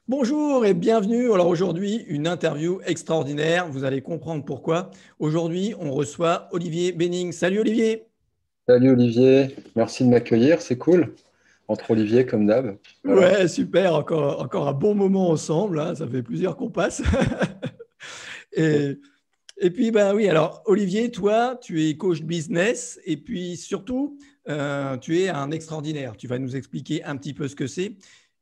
Bonjour et bienvenue. Alors aujourd'hui, une interview extraordinaire. Vous allez comprendre pourquoi. Aujourd'hui, on reçoit Olivier Benning. Salut Olivier. Salut Olivier, merci de m'accueillir, c'est cool. Entre Olivier comme d'hab. Voilà. Ouais, super. Encore un bon moment ensemble, hein. Ça fait plusieurs qu'on passe. Et, et puis, bah oui, alors Olivier, toi, tu es coach business et puis surtout, tu es un extraordinaire. Tu vas nous expliquer un petit peu ce que c'est.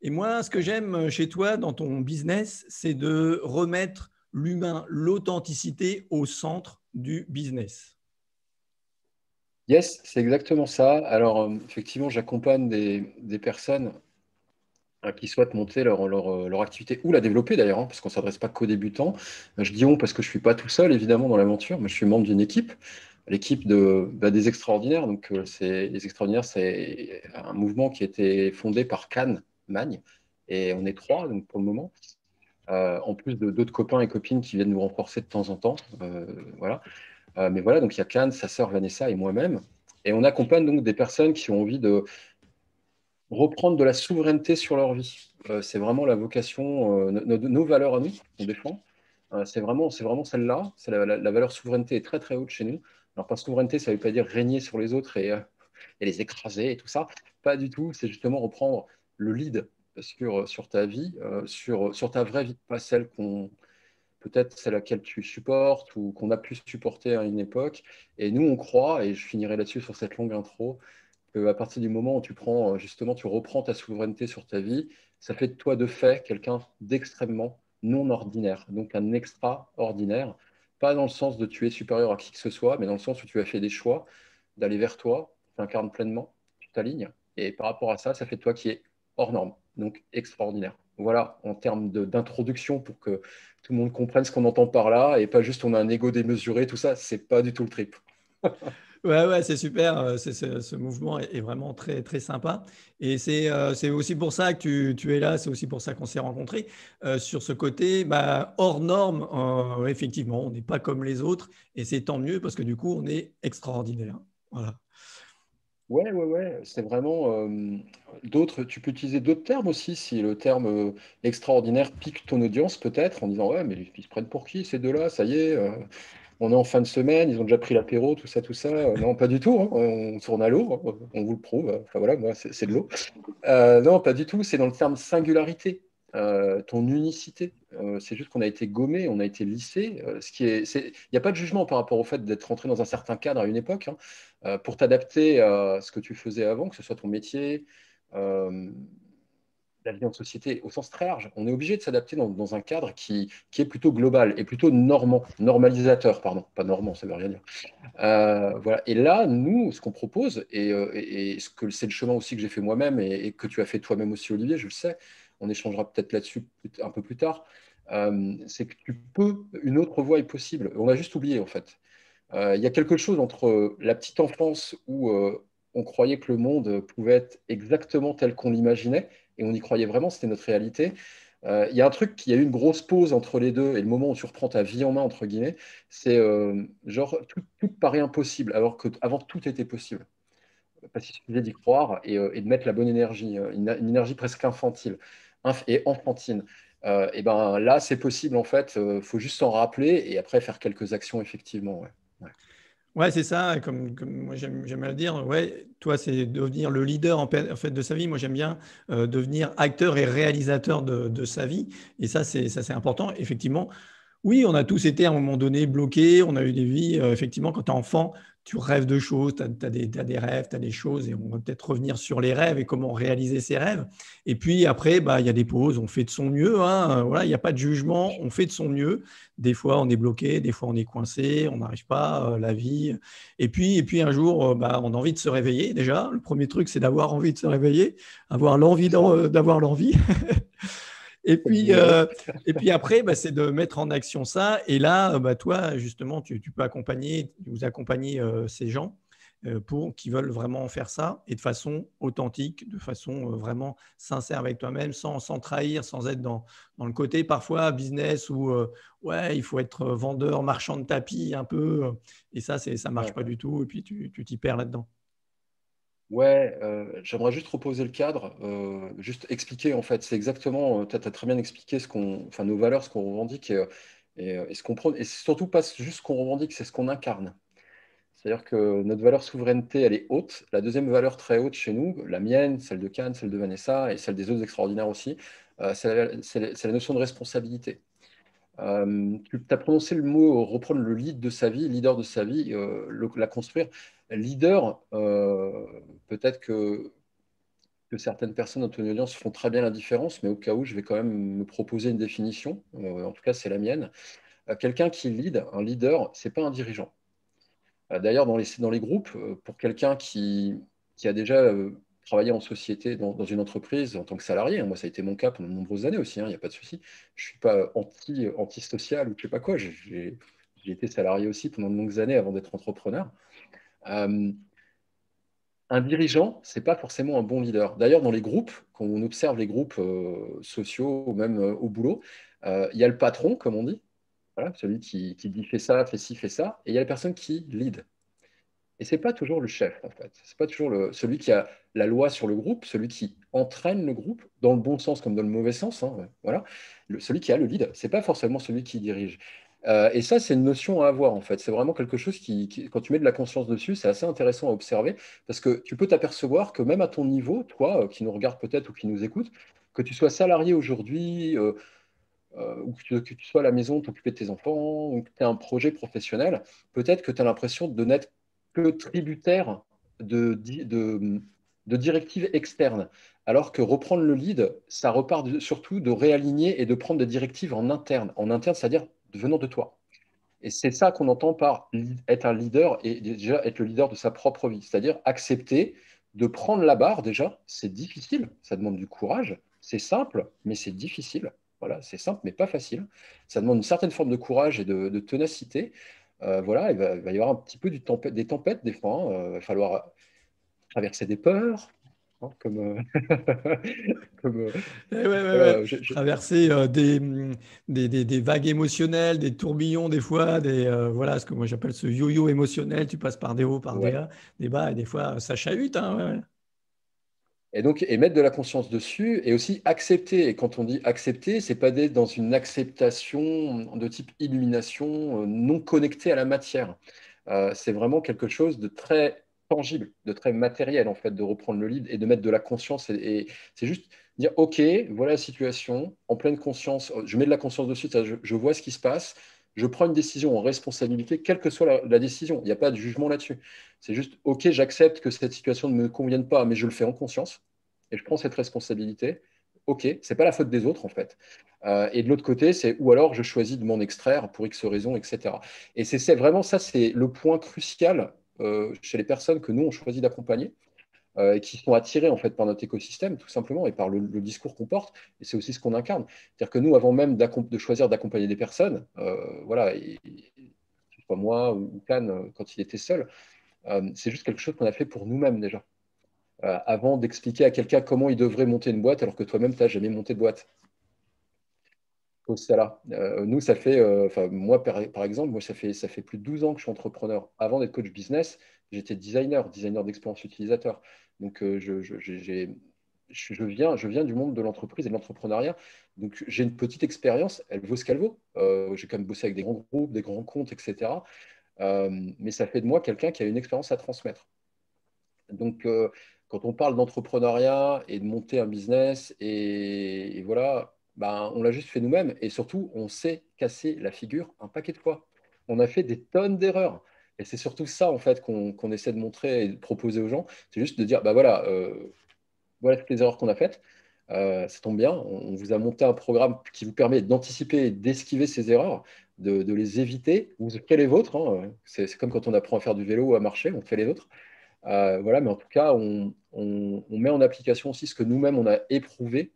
Et moi, ce que j'aime chez toi dans ton business, c'est de remettre l'humain, l'authenticité au centre du business. Yes, c'est exactement ça. Alors, effectivement, j'accompagne des personnes qui souhaitent monter leur activité ou la développer d'ailleurs, hein, parce qu'on ne s'adresse pas qu'aux débutants. Je dis on parce que je ne suis pas tout seul, évidemment, dans l'aventure, mais je suis membre d'une équipe, l'équipe des Extraordinaires. Donc, les Extraordinaires, c'est un mouvement qui a été fondé par Cannes Magne, et on est trois donc, pour le moment. En plus de d'autres copains et copines qui viennent nous renforcer de temps en temps. Voilà. Mais voilà, donc il y a Cannes, sa sœur Vanessa et moi-même. Et on accompagne donc des personnes qui ont envie de reprendre de la souveraineté sur leur vie. C'est vraiment la vocation, nos valeurs à nous qu'on défend. C'est vraiment celle-là. La valeur souveraineté est très très haute chez nous. Alors par souveraineté, ça ne veut pas dire régner sur les autres et les écraser et tout ça. Pas du tout. C'est justement reprendre le lead sur ta vie, sur ta vraie vie, pas celle qu'on peut-être celle à laquelle tu supportes ou qu'on a pu supporter à une époque. Et nous, on croit, et je finirai là-dessus sur cette longue intro, qu'à partir du moment où tu prends, justement, tu reprends ta souveraineté sur ta vie, ça fait de toi de fait quelqu'un d'extrêmement non ordinaire, donc un extraordinaire. Pas dans le sens de tu es supérieur à qui que ce soit, mais dans le sens où tu as fait des choix d'aller vers toi, tu incarnes pleinement, tu t'alignes. Et par rapport à ça, ça fait de toi qui est hors norme, donc extraordinaire. Voilà, en termes d'introduction pour que tout le monde comprenne ce qu'on entend par là et pas juste on a un ego démesuré, tout ça, c'est pas du tout le trip. Ouais, ouais, c'est super. Ce mouvement est vraiment très, très sympa. Et c'est aussi pour ça que tu es là. C'est aussi pour ça qu'on s'est rencontrés. Sur ce côté, bah, hors norme, effectivement, on n'est pas comme les autres. Et c'est tant mieux parce que du coup, on est extraordinaire. Voilà. Ouais, ouais, ouais, c'est vraiment d'autres. Tu peux utiliser d'autres termes aussi si le terme extraordinaire pique ton audience peut-être en disant ouais, mais ils se prennent pour qui ces deux-là? Ça y est, on est en fin de semaine, ils ont déjà pris l'apéro, tout ça, tout ça. Non, pas du tout, hein. On tourne à l'eau, hein. On vous le prouve. Enfin voilà, moi c'est de l'eau. Non, pas du tout. C'est dans le terme singularité, ton unicité. C'est juste qu'on a été gommé, on a été lissé. Il n'y a pas de jugement par rapport au fait d'être rentré dans un certain cadre à une époque, hein, pour t'adapter à ce que tu faisais avant, que ce soit ton métier, euh, la vie en société au sens très large. On est obligé de s'adapter dans un cadre qui est plutôt global et plutôt normalisateur, pardon, pas normand, ça veut rien dire. Voilà. Et là, nous, ce qu'on propose, et ce que c'est le chemin aussi que j'ai fait moi-même et que tu as fait toi-même aussi, Olivier, je le sais, on échangera peut-être là-dessus un peu plus tard, c'est que une autre voie est possible. On a juste oublié, en fait. Il y a quelque chose entre la petite enfance où on croyait que le monde pouvait être exactement tel qu'on l'imaginait, et on y croyait vraiment, c'était notre réalité. Il y a un truc, il y a eu une grosse pause entre les deux, et le moment où tu reprends ta vie en main, entre guillemets, c'est genre tout paraît impossible, alors qu'avant tout était possible. Parce qu'il suffisait d'y croire et de mettre la bonne énergie, une énergie presque infantile et enfantine. Et ben là, c'est possible en fait. Il faut juste s'en rappeler et après faire quelques actions effectivement. Ouais. Ouais. Ouais, c'est ça. Comme moi, j'aime bien le dire. Ouais, toi, c'est devenir le leader en fait de sa vie. Moi, j'aime bien devenir acteur et réalisateur de sa vie. Et ça, c'est important. Effectivement, oui, on a tous été à un moment donné bloqués, on a eu des vies. Effectivement, quand tu es enfant, tu rêves de choses, tu as, des rêves, tu as des choses, et on va peut-être revenir sur les rêves et comment réaliser ces rêves. Et puis après, bah, il y a des pauses, on fait de son mieux, hein. Voilà, il n'y a pas de jugement, on fait de son mieux. Des fois, on est bloqué, des fois, on est coincé, on n'arrive pas, la vie. Et puis un jour, bah, on a envie de se réveiller déjà. Le premier truc, c'est d'avoir envie de se réveiller, avoir l'envie C'est ça. d'avoir l'envie. Et Faut le puis, vouloir. et puis après, bah, c'est de mettre en action ça. Et là, bah, toi, justement, tu peux vous accompagner ces gens qui veulent vraiment faire ça et de façon authentique, de façon vraiment sincère avec toi-même, sans trahir, sans être dans le côté parfois business où ouais, il faut être vendeur, marchand de tapis un peu. Et ça marche Ouais. pas du tout. Et puis tu t'y perds là-dedans. Ouais, j'aimerais juste reposer le cadre, juste expliquer en fait, c'est exactement, tu as très bien expliqué enfin, nos valeurs, ce qu'on revendique et ce qu'on prône, et c'est surtout pas juste ce qu'on revendique, c'est ce qu'on incarne. C'est-à-dire que notre valeur souveraineté, elle est haute. La deuxième valeur très haute chez nous, la mienne, celle de Cannes, celle de Vanessa et celle des autres extraordinaires aussi, c'est la notion de responsabilité. Tu as prononcé le mot reprendre le lead de sa vie, leader de sa vie, la construire. Leader, peut-être que certaines personnes dans ton audience font très bien la différence, mais au cas où, je vais quand même me proposer une définition. En tout cas, c'est la mienne. Quelqu'un qui lead, un leader, c'est pas un dirigeant. D'ailleurs, dans les groupes, pour quelqu'un qui a déjà travaillé en société, dans une entreprise en tant que salarié, hein, moi ça a été mon cas pendant de nombreuses années aussi, il n'y a pas de souci, je ne suis pas antisocial ou je ne sais pas quoi, j'ai été salarié aussi pendant de longues années avant d'être entrepreneur. Euh, un dirigeant, ce n'est pas forcément un bon leader. D'ailleurs, dans les groupes, quand on observe les groupes sociaux ou même au boulot, il y a le patron, comme on dit, voilà, celui qui dit fais ça, fais ci, fais ça, et il y a la personne qui lead. Et c'est pas toujours le chef, en fait. C'est pas toujours celui qui a la loi sur le groupe, celui qui entraîne le groupe, dans le bon sens comme dans le mauvais sens, hein, voilà. Celui qui a le lead, c'est pas forcément celui qui dirige. Et ça, c'est une notion à avoir, en fait. C'est vraiment quelque chose quand tu mets de la conscience dessus, c'est assez intéressant à observer, parce que tu peux t'apercevoir que même à ton niveau, toi, qui nous regarde peut-être ou qui nous écoute, que tu sois salarié aujourd'hui, ou que tu sois à la maison, t'occuper de tes enfants, ou que tu aies un projet professionnel, peut-être que tu as l'impression de n'être que tributaire de directives externes. Alors que reprendre le lead, ça repart surtout de réaligner et de prendre des directives en interne. En interne, c'est-à-dire venant de toi. Et c'est ça qu'on entend par être un leader et déjà être le leader de sa propre vie. C'est-à-dire accepter de prendre la barre déjà. C'est difficile, ça demande du courage. C'est simple, mais c'est difficile. Voilà, c'est simple, mais pas facile. Ça demande une certaine forme de courage et de ténacité. Voilà, il va y avoir un petit peu des tempêtes des fois, hein. Il va falloir traverser des peurs, hein, comme, Ouais, ouais, ouais, ouais. voilà, Traverser des vagues émotionnelles, des tourbillons des fois, voilà ce que moi j'appelle ce yo-yo émotionnel. Tu passes par des hauts, par ouais. des bas, et des fois ça chahute, hein, ouais, ouais. Et donc, mettre de la conscience dessus et aussi accepter. Et quand on dit accepter, c'est pas d'être dans une acceptation de type illumination, non connectée à la matière. C'est vraiment quelque chose de très tangible, de très matériel, en fait, de reprendre le lead et de mettre de la conscience. Et c'est juste dire, OK, voilà la situation, en pleine conscience, je mets de la conscience dessus, je vois ce qui se passe, je prends une décision en responsabilité, quelle que soit la décision. Il n'y a pas de jugement là-dessus. C'est juste, OK, j'accepte que cette situation ne me convienne pas, mais je le fais en conscience et je prends cette responsabilité. OK, c'est pas la faute des autres en fait. Et de l'autre côté, c'est ou alors je choisis de m'en extraire pour X raisons, etc. Et c'est vraiment ça, c'est le point crucial chez les personnes que nous on choisit d'accompagner, et qui sont attirées en fait par notre écosystème tout simplement et par le discours qu'on porte. Et c'est aussi ce qu'on incarne. C'est-à-dire que nous, avant même de choisir d'accompagner des personnes, voilà, que ce soit moi ou Can quand il était seul, c'est juste quelque chose qu'on a fait pour nous-mêmes déjà, avant d'expliquer à quelqu'un comment il devrait monter une boîte alors que toi-même, tu n'as jamais monté de boîte. Au ça. Nous, ça fait, enfin, moi, par exemple, moi, ça fait plus de 12 ans que je suis entrepreneur. Avant d'être coach business, j'étais designer d'expérience utilisateur. Donc, je viens du monde de l'entreprise et de l'entrepreneuriat. Donc, j'ai une petite expérience, elle vaut ce qu'elle vaut. J'ai quand même bossé avec des grands groupes, des grands comptes, etc. Mais ça fait de moi quelqu'un qui a une expérience à transmettre. Donc, quand on parle d'entrepreneuriat et de monter un business, et voilà, ben, on l'a juste fait nous-mêmes. Et surtout, on s'est cassé la figure un paquet de fois. On a fait des tonnes d'erreurs. Et c'est surtout ça, en fait, qu'on essaie de montrer et de proposer aux gens. C'est juste de dire, bah voilà, voilà toutes les erreurs qu'on a faites. Ça tombe bien, on vous a monté un programme qui vous permet d'anticiper et d'esquiver ces erreurs, de les éviter. Vous faites les vôtres, hein. C'est comme quand on apprend à faire du vélo ou à marcher, on fait les vôtres. Voilà, mais en tout cas, on met en application aussi ce que nous-mêmes on a éprouvé.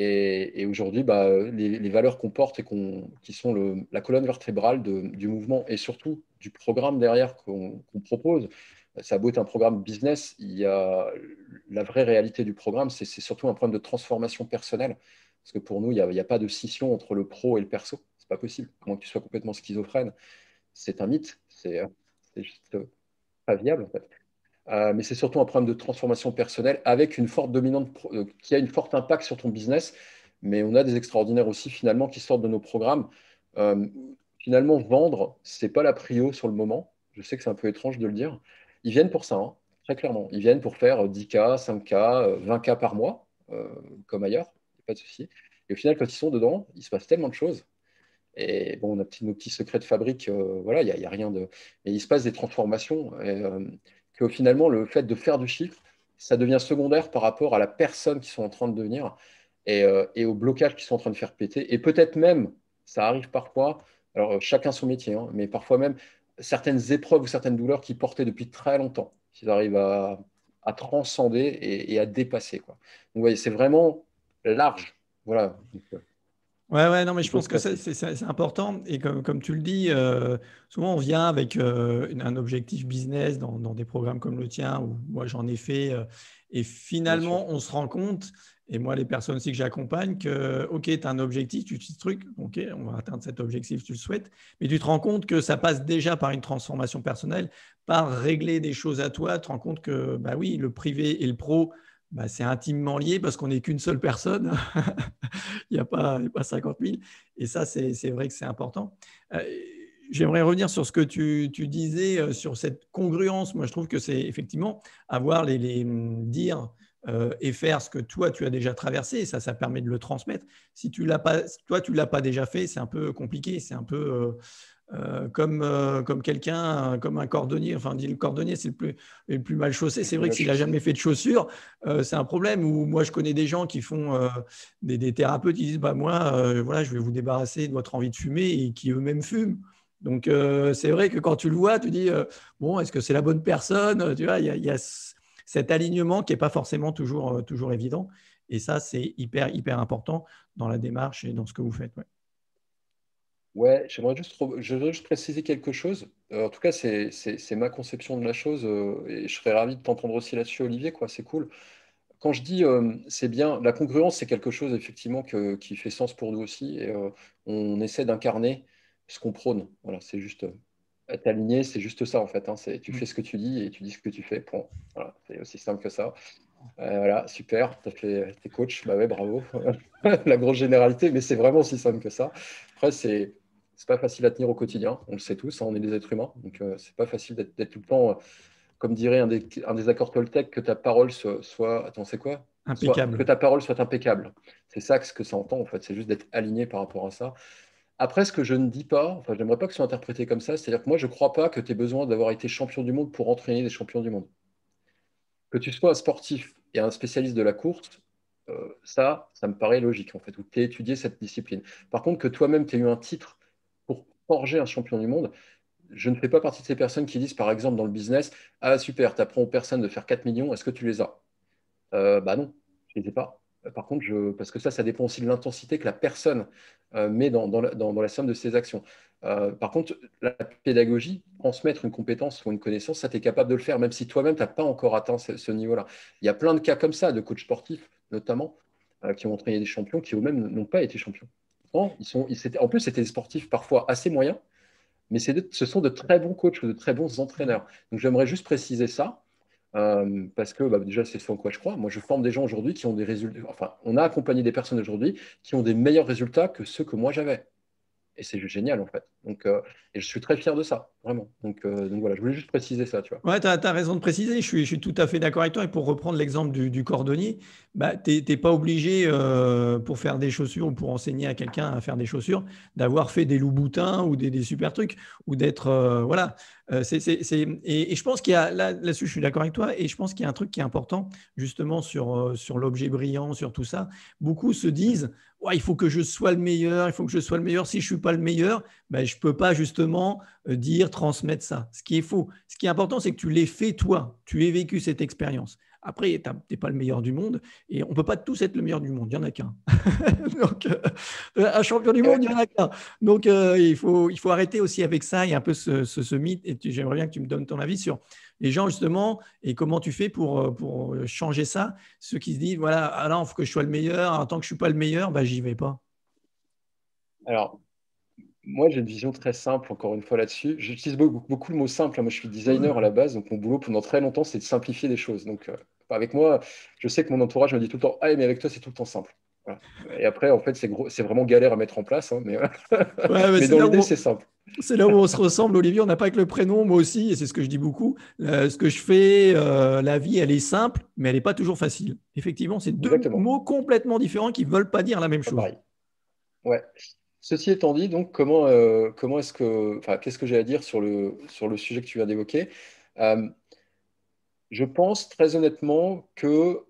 Et aujourd'hui, bah, les valeurs qu'on porte et qui sont la colonne vertébrale du mouvement et surtout du programme derrière qu'on propose. Ça a beau être un programme business, il y a la vraie réalité du programme, c'est surtout un problème de transformation personnelle. Parce que pour nous, il y a pas de scission entre le pro et le perso. C'est pas possible. Comment que tu sois complètement schizophrène, c'est un mythe. C'est juste pas viable en fait. Mais c'est surtout un problème de transformation personnelle avec une forte dominante qui a une forte impact sur ton business. Mais on a des extraordinaires aussi finalement qui sortent de nos programmes. Euh, Finalement, vendre, c'est pas la prio sur le moment. Je sais que c'est un peu étrange de le dire. Ils viennent pour ça, hein, très clairement. Ils viennent pour faire 10K, 5K, 20K par mois, comme ailleurs, pas de souci. Et au final, quand ils sont dedans, il se passe tellement de choses. Et bon, on a nos petits secrets de fabrique, voilà, il y a rien de. Et il se passe des transformations. Et, que finalement, le fait de faire du chiffre, ça devient secondaire par rapport à la personne qui sont en train de devenir et au blocage qu'ils sont en train de faire péter. Et peut-être même, ça arrive parfois, alors chacun son métier, hein, mais parfois même certaines épreuves ou certaines douleurs qu'ils portaient depuis très longtemps, qu'ils arrivent à transcender et à dépasser, quoi. Donc, vous voyez, c'est vraiment large. Voilà. Donc, Ouais, non, mais je plutôt pense que classique. c'est important. Et comme tu le dis, souvent on vient avec un objectif business dans des programmes comme le tien, où moi j'en ai fait. Et Bien sûr. finalement, on se rend compte, et moi les personnes aussi que j'accompagne, que OK, tu as un objectif, tu dis ce truc, OK, on va atteindre cet objectif, tu le souhaites, mais tu te rends compte que ça passe déjà par une transformation personnelle, par régler des choses à toi. Tu te rends compte que, bah oui, le privé et le pro, bah, c'est intimement lié parce qu'on n'est qu'une seule personne. Il n'y a pas 50 000. Et ça, c'est vrai que c'est important. Euh, J'aimerais revenir sur ce que tu disais, sur cette congruence. Moi, je trouve que c'est effectivement avoir dire et faire ce que toi, tu as déjà traversé. Et ça permet de le transmettre. Si toi, tu ne l'as pas déjà fait, c'est un peu compliqué. C'est un peu comme quelqu'un, comme un cordonnier. Enfin, dit le cordonnier, c'est le plus mal chaussé. C'est vrai que Mal s'il n'a chaussé. jamais fait de chaussures, c'est un problème. Ou moi, je connais des gens qui font des thérapeutes qui disent bah, moi, voilà, je vais vous débarrasser de votre envie de fumer et qui eux-mêmes fument. Donc, c'est vrai que quand tu le vois, tu dis bon, est-ce que c'est la bonne personne? Tu vois, il y a cet alignement qui n'est pas forcément toujours évident. Et ça, c'est hyper important dans la démarche et dans ce que vous faites. Ouais. Ouais, je voudrais juste préciser quelque chose. En tout cas, c'est ma conception de la chose et je serais ravi de t'entendre aussi là-dessus, Olivier, quoi. C'est cool. Quand je dis c'est bien, la congruence, c'est quelque chose effectivement qui fait sens pour nous aussi et on essaie d'incarner ce qu'on prône. Voilà, c'est juste être aligné, c'est juste ça en fait, hein. Tu fais ce que tu dis et tu dis ce que tu fais. Bon, voilà, c'est aussi simple que ça. Voilà, super, t'es coach, bah ouais, bravo. La grosse généralité, mais c'est vraiment aussi simple que ça. Après, c'est pas facile à tenir au quotidien, on le sait tous, hein, on est des êtres humains, donc c'est pas facile d'être tout le temps, comme dirait un des accords Toltec, que ta parole attends, c'est quoi? Que Impeccable. ta parole soit impeccable. C'est ça ce que ça entend en fait, c'est juste d'être aligné par rapport à ça. Après, ce que je ne dis pas, enfin, je n'aimerais pas que ce soit interprété comme ça, c'est-à-dire que moi, je ne crois pas que tu aies besoin d'avoir été champion du monde pour entraîner des champions du monde. Que tu sois un sportif et un spécialiste de la course, ça me paraît logique en fait, ou tu as étudié cette discipline. Par contre, que toi-même tu aies eu un titre pour forger un champion du monde, je ne fais pas partie de ces personnes qui disent par exemple dans le business, ah super, tu apprends aux personnes de faire 4 millions, est-ce que tu les as? Bah non, je ne les ai pas. Par contre, parce que ça dépend aussi de l'intensité que la personne met dans la somme de ses actions. Par contre, la pédagogie, transmettre une compétence ou une connaissance, ça, tu es capable de le faire, même si toi-même, tu n'as pas encore atteint ce niveau-là. Il y a plein de cas comme ça, de coachs sportifs, notamment, qui ont entraîné des champions qui eux-mêmes n'ont pas été champions. Non, en plus, c'était des sportifs parfois assez moyens, mais ce sont de très bons coachs ou de très bons entraîneurs. Donc, j'aimerais juste préciser ça. Parce que bah, déjà, c'est ce en quoi je crois. Moi, je forme des gens aujourd'hui qui ont des résultats. Enfin, on a accompagné des personnes aujourd'hui qui ont des meilleurs résultats que ceux que moi j'avais. Et c'est juste génial, en fait. Donc, et je suis très fier de ça, vraiment. Donc voilà, je voulais juste préciser ça, tu vois. Ouais, tu as raison de préciser, je suis tout à fait d'accord avec toi. Et pour reprendre l'exemple du cordonnier, bah, tu n'es pas obligé, pour faire des chaussures ou pour enseigner à quelqu'un à faire des chaussures, d'avoir fait des loups-boutins ou des super trucs, ou d'être. Voilà. Et je pense qu'il y a, là-dessus, je suis d'accord avec toi, et je pense qu'il y a un truc qui est important, justement, sur l'objet brillant, sur tout ça. Beaucoup se disent, ouais, il faut que je sois le meilleur, il faut que je sois le meilleur. Si je ne suis pas le meilleur, ben, je ne peux pas, justement, dire, transmettre ça. Ce qui est faux. Ce qui est important, c'est que tu l'aies fait toi, tu aies vécu cette expérience. Après, tu n'es pas le meilleur du monde et on ne peut pas tous être le meilleur du monde, il n'y en a qu'un. Donc, un champion du monde, il n'y en a qu'un. Donc, il faut arrêter aussi avec ça. Il y a un peu ce mythe et j'aimerais bien que tu me donnes ton avis sur les gens justement et comment tu fais pour changer ça. Ceux qui se disent, voilà, alors, il faut que je sois le meilleur, en tant que je ne suis pas le meilleur, bah, j'y vais pas. Alors, Moi, j'ai une vision très simple, encore une fois, là-dessus. J'utilise beaucoup le mot simple, hein. Moi, je suis designer à la base, donc mon boulot pendant très longtemps, c'est de simplifier les choses. Donc, avec moi, je sais que mon entourage me dit tout le temps, ah, mais avec toi, c'est tout le temps simple. Voilà. Et après, en fait, c'est vraiment galère à mettre en place, hein, mais, Ouais, mais mais dans l'idée, c'est simple. c'est là où on se ressemble, Olivier. On n'a pas que le prénom, moi aussi, et c'est ce que je dis beaucoup. Ce que je fais, la vie, elle est simple, mais elle n'est pas toujours facile. Effectivement, c'est deux Exactement. mots complètement différents qui ne veulent pas dire la même Pas chose. pareil. Ouais. Ceci étant dit, donc, comment est-ce que, enfin, qu'est-ce que j'ai à dire sur le sujet que tu viens d'évoquer? Euh, je pense très honnêtement que,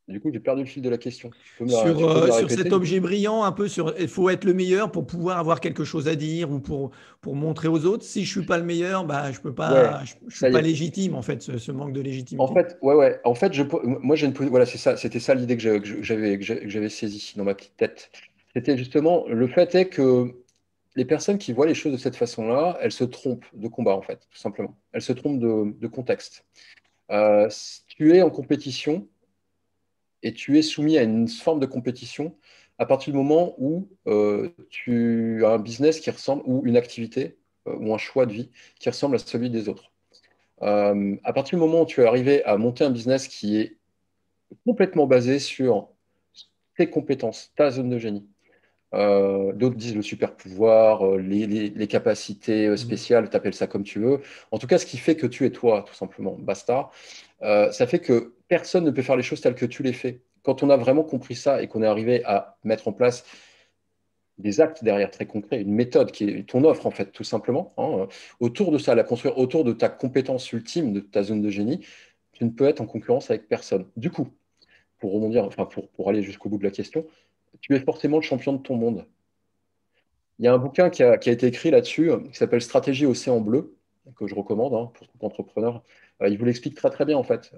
du coup, j'ai perdu le fil de la question. Tu peux me la Sur répéter, cet du coup? objet brillant, un peu sur, il faut être le meilleur pour pouvoir avoir quelque chose à dire ou pour montrer aux autres. Si je suis pas le meilleur, bah, Ouais, je suis ça y pas est. légitime, en fait, ce manque de En légitimité. fait, ouais, ouais. En fait, moi, voilà, c'est ça. C'était ça l'idée que j'avais saisie dans ma petite tête. C'était justement, le fait est que les personnes qui voient les choses de cette façon-là, elles se trompent de combat, en fait, tout simplement. Elles se trompent de contexte. Si tu es en compétition et tu es soumis à une forme de compétition à partir du moment où tu as un business qui ressemble, ou une activité, ou un choix de vie qui ressemble à celui des autres. À partir du moment où tu es arrivé à monter un business qui est complètement basé sur tes compétences, ta zone de génie. D'autres disent le super pouvoir, les capacités Mhm. spéciales, t'appelles ça comme tu veux. En tout cas, ce qui fait que tu es toi, tout simplement, basta. Ça fait que personne ne peut faire les choses telles que tu les fais. Quand on a vraiment compris ça et qu'on est arrivé à mettre en place des actes derrière très concrets, une méthode qui est ton offre, en fait, tout simplement, hein, autour de ça, la construire autour de ta compétence ultime, de ta zone de génie, tu ne peux être en concurrence avec personne. Du coup, pour rebondir, enfin pour aller jusqu'au bout de la question, tu es forcément le champion de ton monde. Il y a un bouquin qui a été écrit là-dessus, qui s'appelle Stratégie Océan Bleu, que je recommande, hein, pour tout entrepreneur. Il vous l'explique très très bien en fait.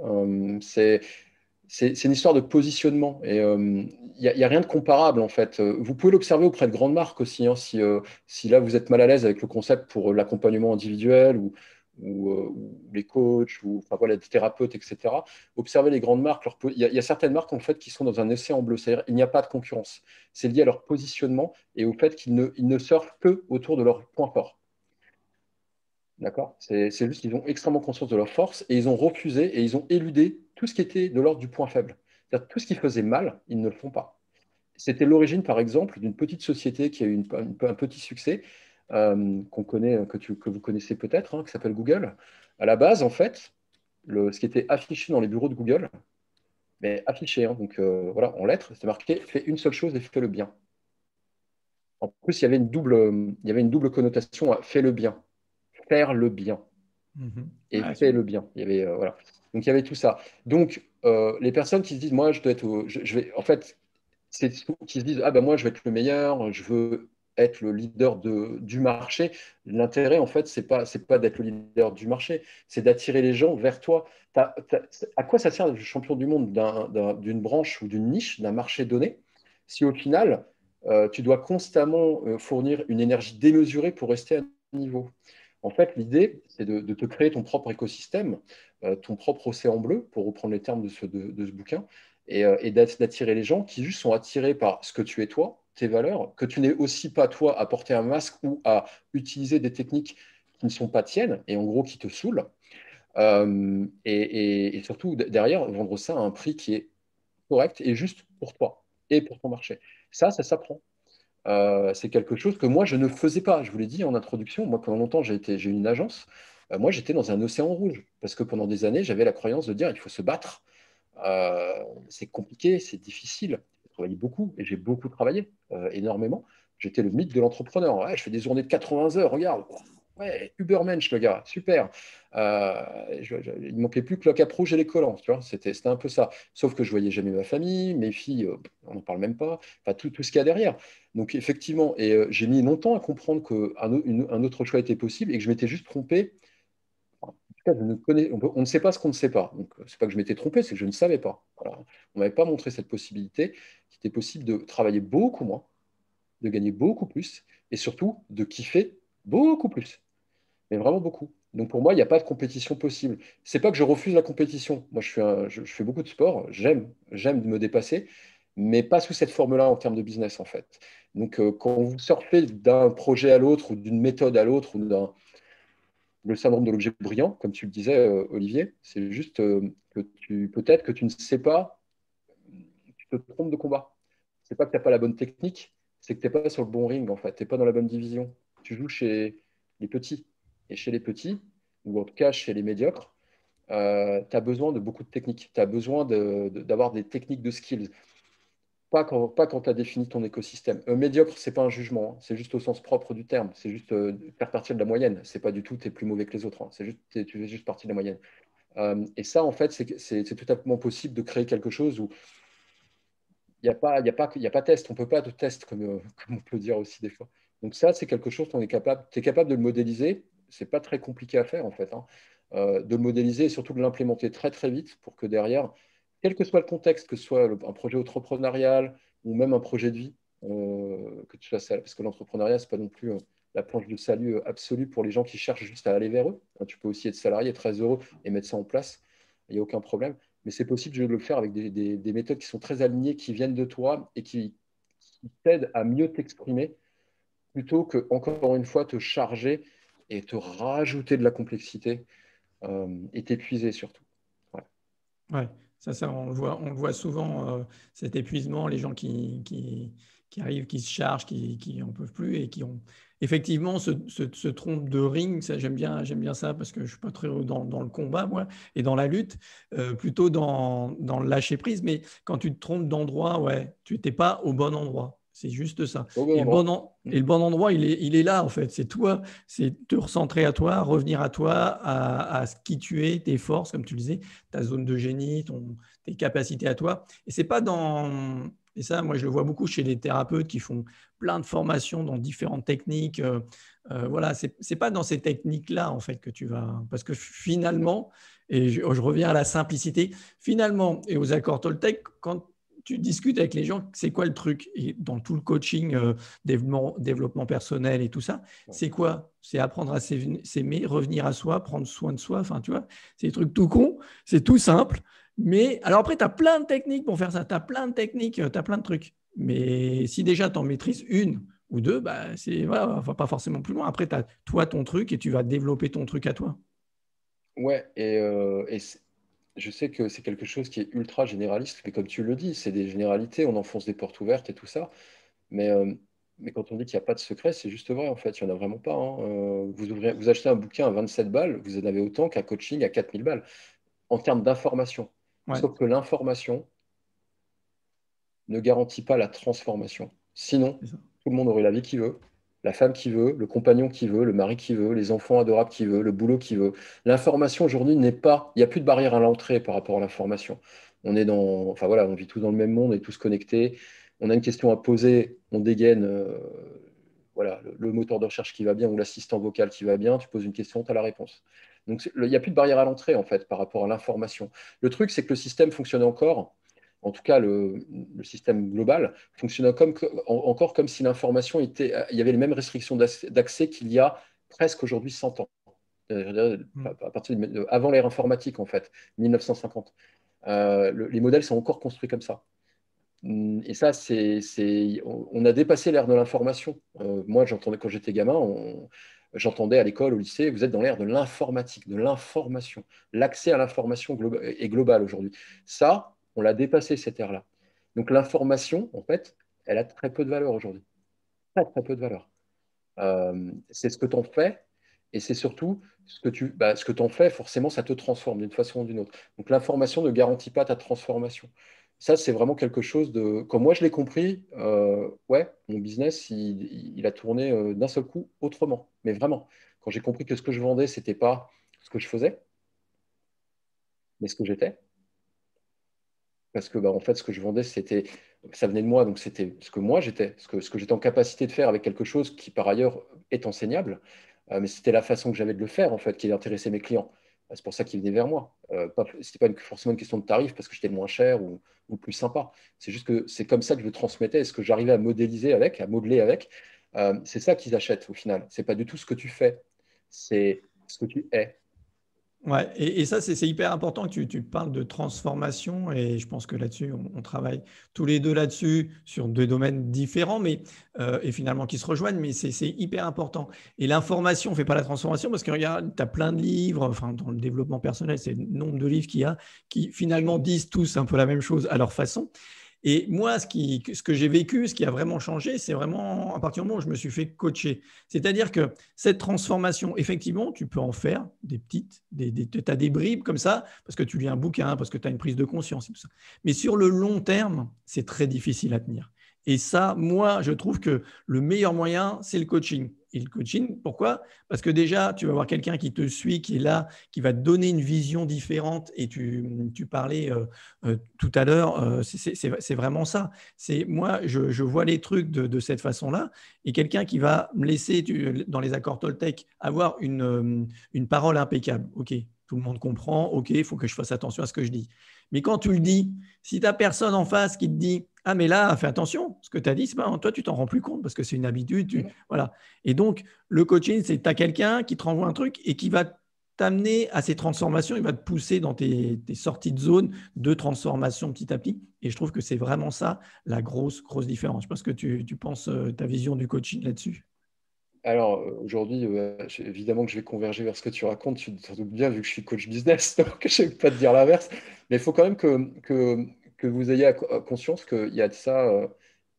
C'est une histoire de positionnement et il y a rien de comparable en fait. Vous pouvez l'observer auprès de grandes marques aussi, hein, si là vous êtes mal à l'aise avec le concept pour l'accompagnement individuel ou les coachs ou enfin, voilà, les thérapeutes, etc. Observez les grandes marques. Il y a certaines marques en fait qui sont dans un océan bleu, c'est-à-dire il n'y a pas de concurrence. C'est lié à leur positionnement et au fait qu'ils ne surfent que autour de leurs points forts. D'accord? C'est juste qu'ils ont extrêmement conscience de leur force et ils ont refusé et ils ont éludé tout ce qui était de l'ordre du point faible. C'est-à-dire tout ce qui faisait mal, ils ne le font pas. C'était l'origine, par exemple, d'une petite société qui a eu un petit succès, qu'on connaît, que vous connaissez peut-être, hein, qui s'appelle Google. À la base, en fait, ce qui était affiché dans les bureaux de Google, mais affiché, hein, donc voilà, en lettres, c'était marqué fais une seule chose et fais le bien. En plus, il y avait une double connotation à fais le bien, faire le bien. Mhm. Et Ouais, fais le bien. Il y avait, voilà. Donc il y avait tout ça. Donc les personnes qui se disent, moi, je dois être, je vais, en fait, c'est qui se disent, ah ben moi, je vais être le meilleur, je veux être le leader du marché. L'intérêt, en fait, c'est pas d'être le leader du marché, c'est d'attirer les gens vers toi. À quoi ça sert d'être le champion du monde d'une branche ou d'une niche, d'un marché donné, si au final, tu dois constamment fournir une énergie démesurée pour rester à niveau? En fait, l'idée, c'est de te créer ton propre écosystème, ton propre océan bleu, pour reprendre les termes de ce bouquin, et d'attirer les gens qui juste sont attirés par ce que tu es toi, tes valeurs, que tu n'es aussi pas toi à porter un masque ou à utiliser des techniques qui ne sont pas tiennes et en gros qui te saoulent. Et surtout, derrière, vendre ça à un prix qui est correct et juste pour toi et pour ton marché. Ça s'apprend. C'est quelque chose que moi, je ne faisais pas. Je vous l'ai dit en introduction, moi, pendant longtemps, j'ai eu une agence. Moi, j'étais dans un océan rouge parce que pendant des années, j'avais la croyance de dire il faut se battre. C'est compliqué, c'est difficile. J'ai travaillé beaucoup et j'ai beaucoup travaillé, énormément. J'étais le mythe de l'entrepreneur. Ouais, je fais des journées de 80 heures, regarde. Ouais, Ubermensch, le gars, super. Il ne manquait plus que le cap rouge et les collants, tu vois. C'était un peu ça. Sauf que je voyais jamais ma famille, mes filles, on n'en parle même pas. Enfin, tout ce qu'il y a derrière. Donc, effectivement, et j'ai mis longtemps à comprendre qu'un autre choix était possible et que je m'étais juste trompé. En tout cas, on ne sait pas ce qu'on ne sait pas. Donc, c'est pas que je m'étais trompé, c'est que je ne savais pas. Voilà. On ne m'avait pas montré cette possibilité, qu'il était possible de travailler beaucoup moins, de gagner beaucoup plus, et surtout de kiffer beaucoup plus. Mais vraiment beaucoup. Donc pour moi, il n'y a pas de compétition possible. C'est pas que je refuse la compétition. Moi, je fais beaucoup de sport, j'aime me dépasser, mais pas sous cette forme-là en termes de business, en fait. Donc, quand vous surfez d'un projet à l'autre, ou d'une méthode à l'autre, ou le syndrome de l'objet brillant, comme tu le disais, Olivier, c'est juste que peut-être que tu ne sais pas, tu te trompes de combat. C'est pas que tu n'as pas la bonne technique, c'est que tu n'es pas sur le bon ring, en fait. Tu n'es pas dans la bonne division. Tu joues chez les petits. Et chez les petits, ou en tout cas chez les médiocres, tu as besoin de beaucoup de techniques. Tu as besoin d'avoir des techniques de skills. Pas quand tu as défini ton écosystème. Médiocre, c'est pas un jugement, hein. C'est juste au sens propre du terme. C'est juste faire partie de la moyenne. C'est pas du tout, tu es plus mauvais que les autres, hein. C'est juste, tu fais juste partie de la moyenne. Et ça, en fait, c'est totalement possible de créer quelque chose où il n'y a pas, il y a pas, il y a pas test. On ne peut pas de test, comme on peut dire aussi des fois. Donc ça, c'est quelque chose qu'on est capable. Tu es capable de le modéliser. C'est pas très compliqué à faire, en fait, hein. De le modéliser et surtout de l'implémenter très, très vite pour que derrière, quel que soit le contexte, que ce soit un projet entrepreneurial ou même un projet de vie, que tu sois parce que l'entrepreneuriat, ce n'est pas non plus la planche de salut absolue pour les gens qui cherchent juste à aller vers eux. Tu peux aussi être salarié, très heureux et mettre ça en place. Il n'y a aucun problème. Mais c'est possible de le faire avec des méthodes qui sont très alignées, qui viennent de toi et qui t'aident à mieux t'exprimer plutôt que, encore une fois, te charger et te rajouter de la complexité et t'épuiser surtout. Ouais. Ouais, ça on le voit souvent, cet épuisement, les gens qui arrivent, qui se chargent, qui en peuvent plus et qui ont effectivement se trompent de ring. Ça, j'aime bien ça parce que je suis pas très dans le combat, moi, et dans la lutte, plutôt dans le lâcher prise. Mais quand tu te trompes d'endroit, ouais, tu n'étais pas au bon endroit. C'est juste ça. Au bon Et endroit. le bon endroit, il est là, en fait. C'est toi, c'est te recentrer à toi, revenir à toi, à ce qui tu es, tes forces, comme tu le disais, ta zone de génie, tes capacités à toi. Et c'est pas dans. Et ça, moi, je le vois beaucoup chez les thérapeutes qui font plein de formations dans différentes techniques. Voilà, c'est pas dans ces techniques-là, en fait, que tu vas. Parce que finalement, et je reviens à la simplicité, finalement, et aux accords Toltec, quand tu discutes avec les gens, c'est quoi le truc? Et dans tout le coaching, développement personnel et tout ça, Ouais. c'est quoi? C'est apprendre à s'aimer, revenir à soi, prendre soin de soi. Enfin, tu vois, c'est des trucs tout cons, c'est tout simple. Mais alors après, tu as plein de techniques pour faire ça. Tu as plein de techniques, tu as plein de trucs. Mais si déjà tu en maîtrises une ou deux, bah, voilà, va pas forcément plus loin. Après, tu as toi ton truc et tu vas développer ton truc à toi. Ouais, je sais que c'est quelque chose qui est ultra généraliste, mais comme tu le dis, c'est des généralités, on enfonce des portes ouvertes et tout ça. Mais, euh, mais quand on dit qu'il n'y a pas de secret, c'est juste vrai, en fait, il n'y en a vraiment pas, hein. Vous achetez un bouquin à 27 balles, vous en avez autant qu'un coaching à 4000 balles, en termes d'information. Ouais, Sauf que l'information ne garantit pas la transformation. Sinon, c'est ça. tout le monde aurait la vie qu'il veut, la femme qui veut, le compagnon qui veut, le mari qui veut, les enfants adorables qui veut, le boulot qui veut. L'information aujourd'hui n'est pas, il n'y a plus de barrière à l'entrée par rapport à l'information. On est dans, enfin voilà, on vit tous dans le même monde, on est tous connectés. On a une question à poser, on dégaine, voilà, le moteur de recherche qui va bien ou l'assistant vocal qui va bien, tu poses une question, tu as la réponse. Donc il n'y a plus de barrière à l'entrée en fait par rapport à l'information. Le truc, c'est que le système fonctionne encore, en tout cas le système global, fonctionne encore comme si l'information était, il y avait les mêmes restrictions d'accès qu'il y a presque aujourd'hui 100 ans. Mm. À partir avant l'ère informatique en fait, 1950. Les modèles sont encore construits comme ça. Et ça, on a dépassé l'ère de l'information. Moi, j'entendais quand j'étais gamin, j'entendais à l'école, au lycée, vous êtes dans l'ère de l'informatique, de l'information. L'accès à l'information est global aujourd'hui. Ça, on l'a dépassé cette ère-là. Donc l'information, en fait, elle a très peu de valeur aujourd'hui. Très, très peu de valeur. C'est ce que tu en fais, et c'est surtout ce que tu en fais, forcément, ça te transforme d'une façon ou d'une autre. Donc l'information ne garantit pas ta transformation. Ça, c'est vraiment quelque chose de. Comme moi, je l'ai compris, ouais, mon business, il a tourné d'un seul coup autrement. Mais vraiment, quand j'ai compris que ce que je vendais, c'était pas ce que je faisais, mais ce que j'étais. Parce que, bah, en fait, ce que je vendais, ça venait de moi, donc c'était ce que moi j'étais, ce que j'étais en capacité de faire avec quelque chose qui, par ailleurs, est enseignable. Mais c'était la façon que j'avais de le faire, en fait, qui intéressait mes clients. C'est pour ça qu'ils venaient vers moi. C'était pas forcément une question de tarif parce que j'étais le moins cher ou le plus sympa. C'est juste que c'est comme ça que je le transmettais et ce que j'arrivais à modéliser avec, à modeler avec. C'est ça qu'ils achètent au final. C'est pas du tout ce que tu fais, c'est ce que tu es. Ouais, et ça, c'est hyper important que tu parles de transformation et je pense que là-dessus, on travaille tous les deux là-dessus sur deux domaines différents mais, et finalement qui se rejoignent, mais c'est hyper important. Et l'information ne fait pas la transformation parce que regarde, tu as plein de livres, enfin, dans le développement personnel, c'est le nombre de livres qu'il y a qui finalement disent tous un peu la même chose à leur façon. Et moi, ce que j'ai vécu, ce qui a vraiment changé, c'est vraiment à partir du moment où je me suis fait coacher. C'est-à-dire que cette transformation, effectivement, tu peux en faire des petites, tu as des bribes comme ça, parce que tu lis un bouquin, parce que tu as une prise de conscience et tout ça. Mais sur le long terme, c'est très difficile à tenir. Et ça, moi, je trouve que le meilleur moyen, c'est le coaching. Et le coaching, pourquoi? Parce que déjà, tu vas avoir quelqu'un qui te suit, qui est là, qui va te donner une vision différente. Et tu parlais tout à l'heure, c'est vraiment ça. Moi, je vois les trucs de cette façon-là. Et quelqu'un qui va me laisser, dans les accords Toltec, avoir une parole impeccable. OK, tout le monde comprend. OK, il faut que je fasse attention à ce que je dis. Mais quand tu le dis, si tu n'as personne en face qui te dit ah, mais là, fais attention, ce que tu as dit, pas, toi, tu t'en rends plus compte parce que c'est une habitude. Voilà. Et donc, le coaching, c'est que tu as quelqu'un qui te renvoie un truc et qui va t'amener à ces transformations, il va te pousser dans tes sorties de zone de transformation petit à petit. Et je trouve que c'est vraiment ça la grosse, grosse différence. Je pense que tu penses ta vision du coaching là-dessus. Alors aujourd'hui, évidemment que je vais converger vers ce que tu racontes, tu te doutes bien vu que je suis coach business, donc je ne vais pas te dire l'inverse. Mais il faut quand même que vous ayez conscience qu'il y a de ça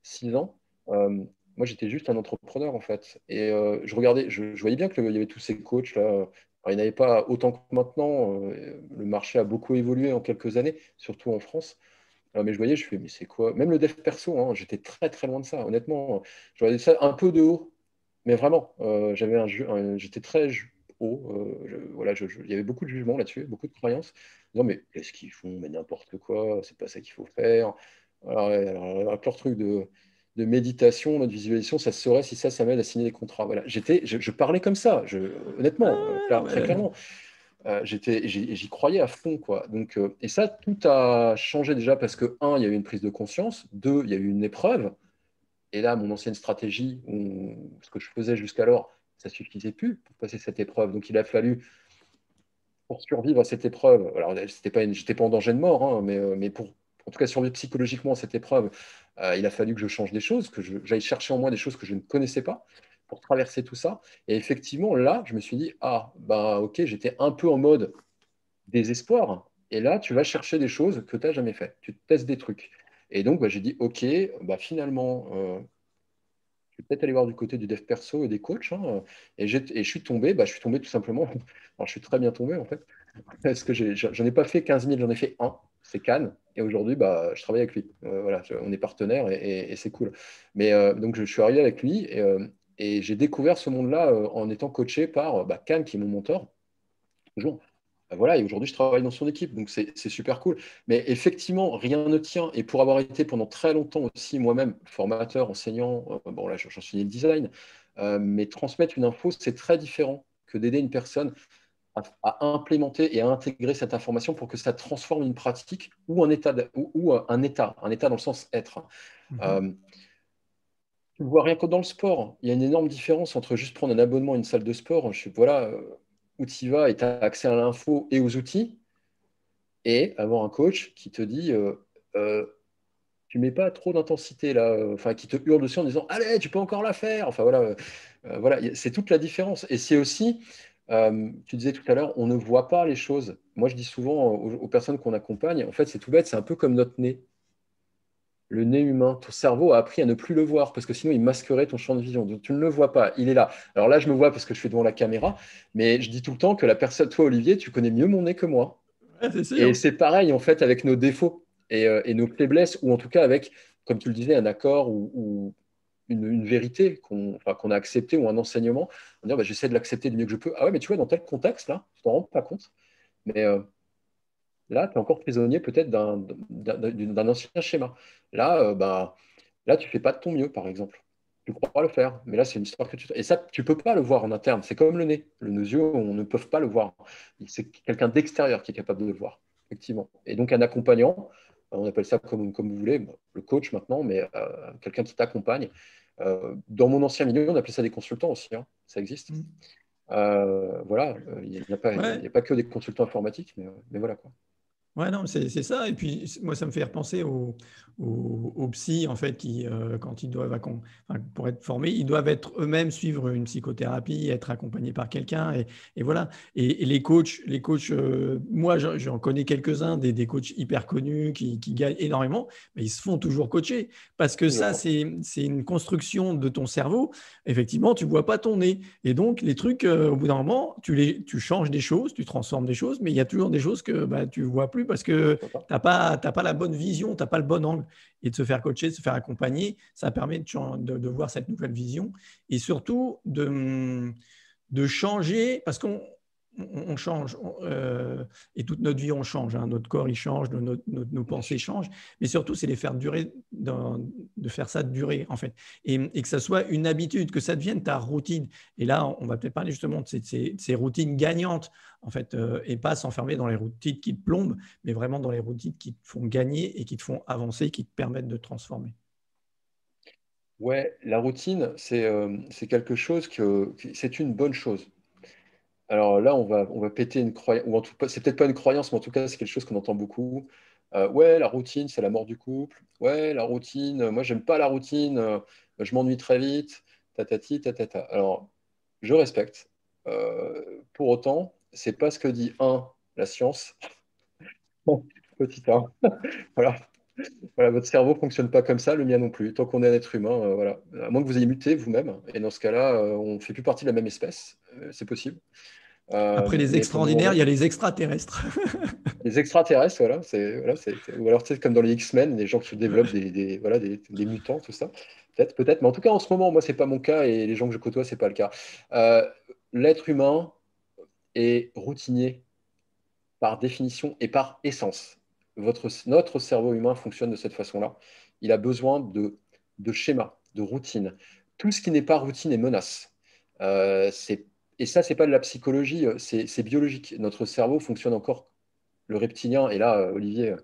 6 ans. Moi, j'étais juste un entrepreneur en fait. Et je regardais, je voyais bien qu'il y avait tous ces coachs là. Alors, il n'y en avait pas autant que maintenant. Le marché a beaucoup évolué en quelques années, surtout en France. Mais je voyais, je fais, mais c'est quoi? Même le dev perso, hein, j'étais très très loin de ça. Honnêtement, je regardais ça un peu de haut. Mais vraiment, j'étais très haut. Voilà, il y avait beaucoup de jugements là-dessus, beaucoup de croyances. Non, mais qu'est-ce qu'ils font? Mais n'importe quoi, c'est pas ça qu'il faut faire. Alors, leur truc de méditation, de visualisation, ça se saurait si ça m'aide à signer des contrats. Voilà, je parlais comme ça, honnêtement, Ah, très ouais. clairement. J'y croyais à fond, quoi. Donc, et ça, tout a changé déjà parce que, un, il y a eu une prise de conscience, deux, il y a eu une épreuve. Et là, mon ancienne stratégie, ce que je faisais jusqu'alors, ça ne suffisait plus pour passer cette épreuve. Donc, il a fallu, pour survivre à cette épreuve, alors j'étais pas en danger de mort, hein, mais pour en tout cas survivre psychologiquement à cette épreuve, il a fallu que je change des choses, que j'aille chercher en moi des choses que je ne connaissais pas pour traverser tout ça. Et effectivement, là, je me suis dit, ah, bah ok, j'étais un peu en mode désespoir. Et là, tu vas chercher des choses que tu n'as jamais fait. Tu testes des trucs. Et donc, bah, j'ai dit, ok, bah, finalement, je vais peut-être aller voir du côté du dev perso et des coachs, hein. Et je suis tombé tout simplement. Alors, je suis très bien tombé en fait, parce que j'en ai pas fait 15 000, j'en ai fait un, c'est Cannes. Et aujourd'hui, bah, je travaille avec lui. Voilà, on est partenaires et c'est cool. Mais donc, je suis arrivé avec lui et j'ai découvert ce monde-là en étant coaché par bah, Cannes, qui est mon mentor, toujours. Voilà, et aujourd'hui, je travaille dans son équipe, donc c'est super cool. Mais effectivement, rien ne tient. Et pour avoir été pendant très longtemps aussi moi-même formateur, enseignant, bon là, j'enseignais le design, mais transmettre une info, c'est très différent que d'aider une personne à implémenter et à intégrer cette information pour que ça transforme une pratique ou un état, ou un état dans le sens être. Mhm. Euh, tu le vois rien que dans le sport. Il y a une énorme différence entre juste prendre un abonnement à une salle de sport. Voilà, où tu y vas et tu as accès à l'info et aux outils et avoir un coach qui te dit euh, tu mets pas trop d'intensité là, enfin qui te hurle dessus en disant allez, tu peux encore la faire. Enfin voilà, voilà, c'est toute la différence. Et c'est aussi, tu disais tout à l'heure, on ne voit pas les choses. Moi, je dis souvent aux personnes qu'on accompagne, en fait, c'est tout bête, c'est un peu comme notre nez. Le nez humain, ton cerveau a appris à ne plus le voir parce que sinon il masquerait ton champ de vision. Donc tu ne le vois pas, il est là. Alors là, je me vois parce que je suis devant la caméra, mais je dis tout le temps que la personne, toi Olivier, tu connais mieux mon nez que moi. Ouais, c'est Et sûr. c'est pareil en fait avec nos défauts et nos faiblesses, ou en tout cas avec, comme tu le disais, un accord ou une vérité enfin, qu'on a acceptée ou un enseignement. On dit, bah, j'essaie de l'accepter du mieux que je peux. Ah ouais, mais tu vois, dans tel contexte, là, tu t'en rends pas compte. Mais là, tu es encore prisonnier peut-être d'un ancien schéma. Là, bah, là, tu fais pas de ton mieux, par exemple. Tu crois le faire, mais là, c'est une histoire que tu... Et ça, tu peux pas le voir en interne. C'est comme le nez. Nos yeux, on ne peut pas le voir. C'est quelqu'un d'extérieur qui est capable de le voir, effectivement. Et donc, un accompagnant, on appelle ça comme vous voulez, le coach maintenant, mais quelqu'un qui t'accompagne. Dans mon ancien milieu, on appelait ça des consultants aussi, hein. Ça existe. Voilà, il n'y a pas, il y Ouais. a pas que des consultants informatiques, mais voilà quoi. Ouais, non, c'est ça. Et puis, moi, ça me fait repenser aux psys, en fait, qui, quand ils doivent, enfin, pour être formés, ils doivent être eux-mêmes suivre une psychothérapie, être accompagnés par quelqu'un. Et voilà. Et les coachs moi, j'en connais quelques-uns, des coachs hyper connus qui gagnent énormément, mais ils se font toujours coacher. Parce que ça, Toujours. c'est une construction de ton cerveau. Effectivement, tu ne vois pas ton nez. Et donc, les trucs, au bout d'un moment, tu changes des choses, tu transformes des choses, mais il y a toujours des choses que bah, tu ne vois plus parce que Tu vois pas. t'as pas la bonne vision, tu n'as pas le bon angle. Et de se faire coacher, de se faire accompagner, ça permet de voir cette nouvelle vision et surtout de changer, parce qu'on change, et toute notre vie, on change. Hein. Notre corps, il change, nos Bien pensées sûr. changent. Mais surtout, c'est les faire durer, de faire ça durer, en fait. Et que ça soit une habitude, que ça devienne ta routine. Et là, on va peut-être parler justement de ces routines gagnantes, en fait, et pas s'enfermer dans les routines qui te plombent, mais vraiment dans les routines qui te font gagner et qui te font avancer, qui te permettent de transformer. Ouais, la routine, c'est quelque chose c'est une bonne chose. Alors là, on va péter une croyance, ou en tout cas, c'est peut-être pas une croyance, mais en tout cas, c'est quelque chose qu'on entend beaucoup. Ouais, la routine, c'est la mort du couple. Ouais, la routine, moi, j'aime pas la routine, je m'ennuie très vite, tatati, tatata. Alors, je respecte. Pour autant, c'est pas ce que dit, la science. Petit 1. Voilà. Voilà, votre cerveau fonctionne pas comme ça, le mien non plus. Tant qu'on est un être humain, voilà. À moins que vous ayez muté vous-même, et dans ce cas-là, on ne fait plus partie de la même espèce. C'est possible. Après les Mais pour le extraordinaires, il moment, y a les extraterrestres. les extraterrestres, voilà, ou alors c'est comme dans les X-Men, les gens qui se développent voilà, des mutants, tout ça. Peut-être. Mais en tout cas, en ce moment, moi, c'est pas mon cas et les gens que je côtoie, c'est pas le cas. Euh, L'être humain est routinier par définition et par essence. Notre cerveau humain fonctionne de cette façon-là. Il a besoin de schémas, de routine. Tout ce qui n'est pas routine est menace. Et ça, c'est pas de la psychologie, c'est biologique. Notre cerveau fonctionne encore le reptilien. Et là, Olivier,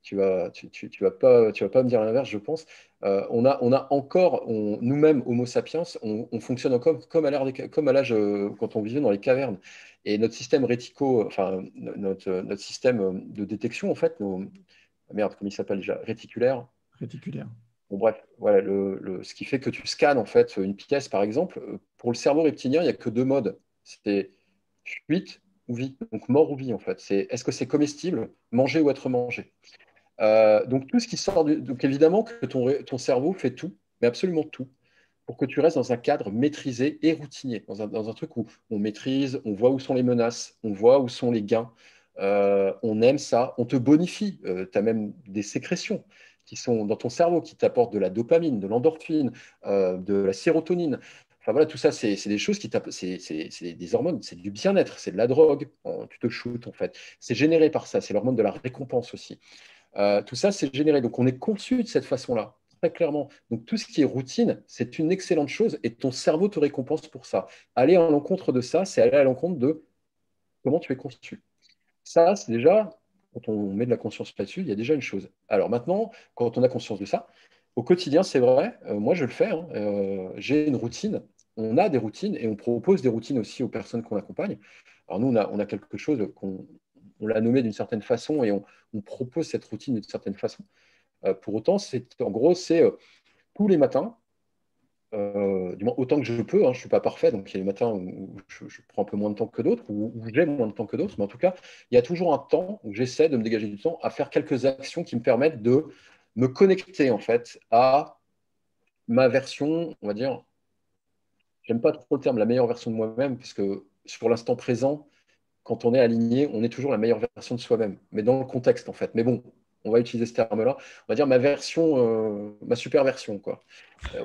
tu vas pas me dire l'inverse, je pense. On a encore, nous-mêmes, Homo sapiens, on fonctionne encore comme à l'âge quand on vivait dans les cavernes. Et notre système enfin, notre système de détection, en fait, merde, comment il s'appelle déjà? Réticulaire. Réticulaire. Bon, bref, voilà, ce qui fait que tu scannes en fait une pièce, par exemple. Pour le cerveau reptilien, il n'y a que deux modes. C'est fuite ou vie. Donc mort ou vie, en fait. Est-ce que c'est comestible, manger ou être mangé? Donc tout ce qui sort donc évidemment que ton cerveau fait tout, mais absolument tout, pour que tu restes dans un cadre maîtrisé et routinier, dans un truc où on maîtrise, on voit où sont les menaces, on voit où sont les gains, on aime ça, on te bonifie, tu as même des sécrétions qui sont dans ton cerveau qui t'apportent de la dopamine, de l'endorphine, de la sérotonine. Enfin voilà, tout ça, c'est des choses c'est des hormones, c'est du bien-être, c'est de la drogue, tu te shootes en fait. C'est généré par ça, c'est l'hormone de la récompense aussi. Tout ça, c'est généré. Donc, on est conçu de cette façon-là, très clairement. Donc, tout ce qui est routine, c'est une excellente chose et ton cerveau te récompense pour ça. Aller à l'encontre de ça, c'est aller à l'encontre de comment tu es conçu. Ça, c'est déjà, quand on met de la conscience là-dessus, il y a déjà une chose. Alors maintenant, quand on a conscience de ça, au quotidien, c'est vrai, moi je le fais, hein, j'ai une routine, on a des routines et on propose des routines aussi aux personnes qu'on accompagne. Alors nous, on a quelque chose on l'a nommé d'une certaine façon et on propose cette routine d'une certaine façon. Pour autant, en gros, c'est tous les matins, du moins autant que je peux, hein, je ne suis pas parfait, donc il y a des matins où je prends un peu moins de temps que d'autres, où j'ai moins de temps que d'autres, mais en tout cas, il y a toujours un temps où j'essaie de me dégager du temps à faire quelques actions qui me permettent de me connecter en fait à ma version, on va dire, j'aime pas trop le terme la meilleure version de moi-même, parce que sur l'instant présent, quand on est aligné, on est toujours la meilleure version de soi-même, mais dans le contexte en fait. Mais bon, on va utiliser ce terme-là, on va dire ma version, ma super version, quoi,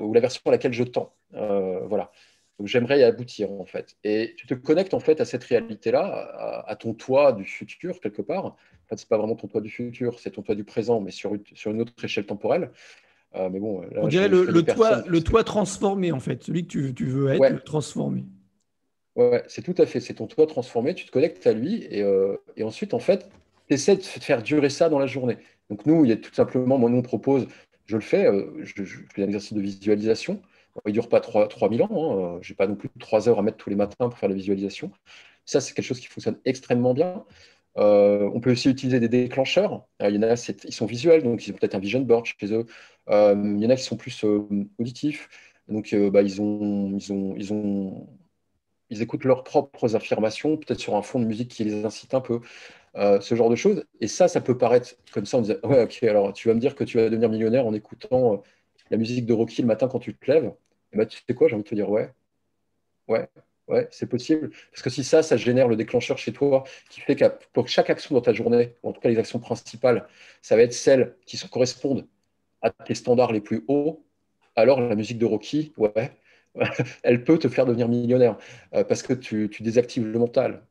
ou la version à laquelle je tends. Voilà. Donc j'aimerais y aboutir en fait. Et tu te connectes en fait à cette réalité-là, à ton toi du futur quelque part. En fait, c'est pas vraiment ton toi du futur, c'est ton toi du présent, mais sur une autre échelle temporelle. Mais bon, On là, dirait je fais des personnes. le toit transformé, en fait, celui que tu veux être, le Ouais, transformé. ouais, c'est tout à fait. C'est ton toi transformé, tu te connectes à lui et ensuite, en fait, tu essaies de faire durer ça dans la journée. Donc, nous, il y a tout simplement, moi, nous, on propose, je le fais, je fais un exercice de visualisation. Il ne dure pas 3000 ans. Je n'ai pas non plus 3 heures à mettre tous les matins pour faire la visualisation. Ça, c'est quelque chose qui fonctionne extrêmement bien. On peut aussi utiliser des déclencheurs. Il y en a, ils sont visuels, donc ils ont peut-être un vision board chez eux. Il y en a qui sont plus auditifs. Donc, ils écoutent leurs propres affirmations, peut-être sur un fond de musique qui les incite un peu, ce genre de choses. Et ça peut paraître comme ça, on disait, ouais, ok, alors tu vas me dire que tu vas devenir millionnaire en écoutant la musique de Rocky le matin quand tu te lèves. Et ben, tu sais quoi, j'ai envie de te dire, ouais, ouais, ouais, c'est possible. Parce que si ça génère le déclencheur chez toi, qui fait que pour chaque action dans ta journée, ou en tout cas les actions principales, ça va être celles qui correspondent à tes standards les plus hauts, alors la musique de Rocky, ouais, elle peut te faire devenir millionnaire parce que tu désactives le mental.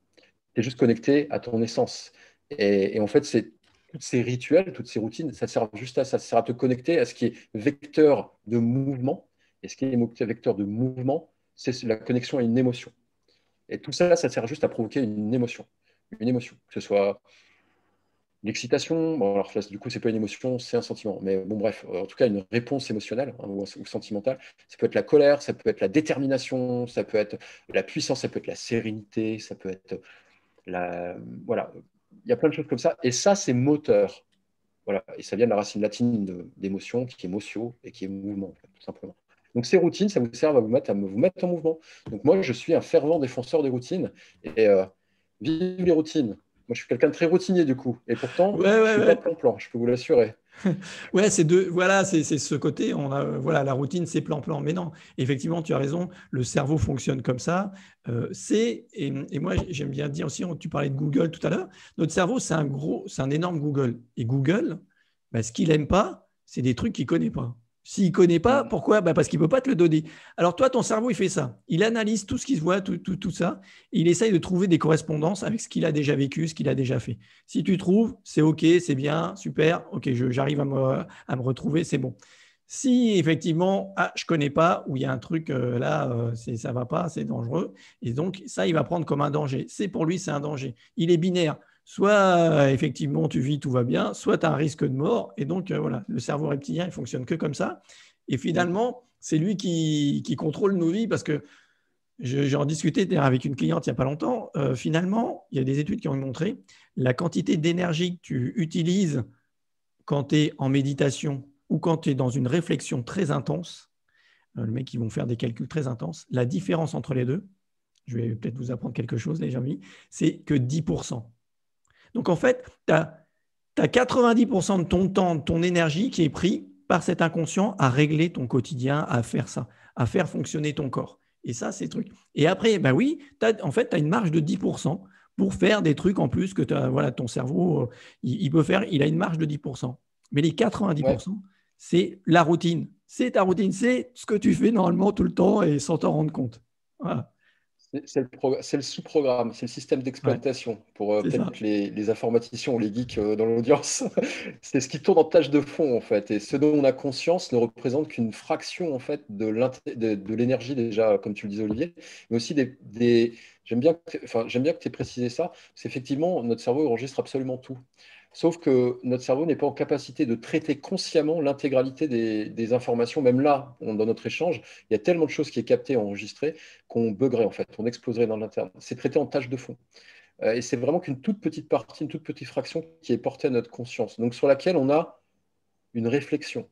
Tu es juste connecté à ton essence. Et en fait, c'est tous ces rituels, toutes ces routines, ça sert juste à ça. Ça sert à te connecter à ce qui est vecteur de mouvement. Et ce qui est vecteur de mouvement, c'est la connexion à une émotion. Et tout ça, ça sert juste à provoquer une émotion. Une émotion, que ce soit l'excitation, bon, alors du coup, c'est pas une émotion, c'est un sentiment. Mais bon, bref, en tout cas, une réponse émotionnelle ou sentimentale. Ça peut être la colère, ça peut être la détermination, ça peut être la puissance, ça peut être la sérénité, ça peut être la. Voilà, il y a plein de choses comme ça. Et ça, c'est moteur. Voilà. Et ça vient de la racine latine d'émotion, qui est motio et qui est mouvement, en fait, tout simplement. Donc ces routines, ça vous sert à vous mettre en mouvement. Donc moi, je suis un fervent défenseur des routines. Et vive les routines. Moi, je suis quelqu'un de très routinier du coup. Et pourtant, Ouais, je ne ouais, suis pas ouais. plan-plan, je peux vous l'assurer. Ouais, voilà, c'est ce côté. Voilà, la routine, c'est plan-plan. Mais non, effectivement, tu as raison. Le cerveau fonctionne comme ça. Et moi, j'aime bien dire aussi. Tu parlais de Google tout à l'heure. Notre cerveau, c'est un énorme Google. Et Google, bah, ce qu'il aime pas, c'est des trucs qu'il connaît pas. S'il connaît pas, Mm. pourquoi? Bah, parce qu'il peut pas te le donner. Alors toi, ton cerveau, il fait ça. Il analyse tout ce qui se voit, tout ça. Et il essaye de trouver des correspondances avec ce qu'il a déjà vécu, ce qu'il a déjà fait. Si tu trouves, c'est OK, c'est bien, super, OK, j'arrive à me retrouver, c'est bon. Si effectivement, je ne connais pas, ou il y a un truc là, ça ne va pas, c'est dangereux, et donc ça, il va prendre comme un danger. C'est pour lui, c'est un danger. Il est binaire. Soit effectivement, tu vis, tout va bien, soit tu as un risque de mort, et donc voilà, le cerveau reptilien, il fonctionne que comme ça. Et Mm. finalement, c'est lui qui contrôle nos vies parce que j'en discutais avec une cliente il n'y a pas longtemps. Finalement, il y a des études qui ont montré la quantité d'énergie que tu utilises quand tu es en méditation ou quand tu es dans une réflexion très intense. Le mec, ils vont faire des calculs très intenses. La différence entre les deux, je vais peut-être vous apprendre quelque chose, les amis, c'est que 10%. Donc en fait, tu as 90% de ton temps, de ton énergie qui est pris par cet inconscient à régler ton quotidien, à faire ça, à faire fonctionner ton corps. Et ça, c'est le truc. Et après, ben oui, en fait, tu as une marge de 10% pour faire des trucs en plus que voilà, ton cerveau, il peut faire, il a une marge de 10%. Mais les Ouais. 90%, c'est la routine. C'est ta routine, c'est ce que tu fais normalement tout le temps et sans t'en rendre compte. Voilà. C'est le sous-programme, c'est le système Ouais, d'exploitation pour c'est ça. peut-être les informaticiens ou les geeks dans l'audience. C'est ce qui tourne en tâche de fond en fait. Et ce dont on a conscience ne représente qu'une fraction en fait de l'énergie déjà, comme tu le disais Olivier, mais aussi j'aime bien que tu aies précisé ça, parce qu'effectivement, notre cerveau il enregistre absolument tout. Sauf que notre cerveau n'est pas en capacité de traiter consciemment l'intégralité des informations. Même là, dans notre échange, il y a tellement de choses qui est capté, enregistré, qu'on buggerait en fait, on exploserait dans l'interne. C'est traité en tâche de fond. Et c'est vraiment qu'une toute petite partie, une toute petite fraction qui est portée à notre conscience, donc sur laquelle on a une réflexion.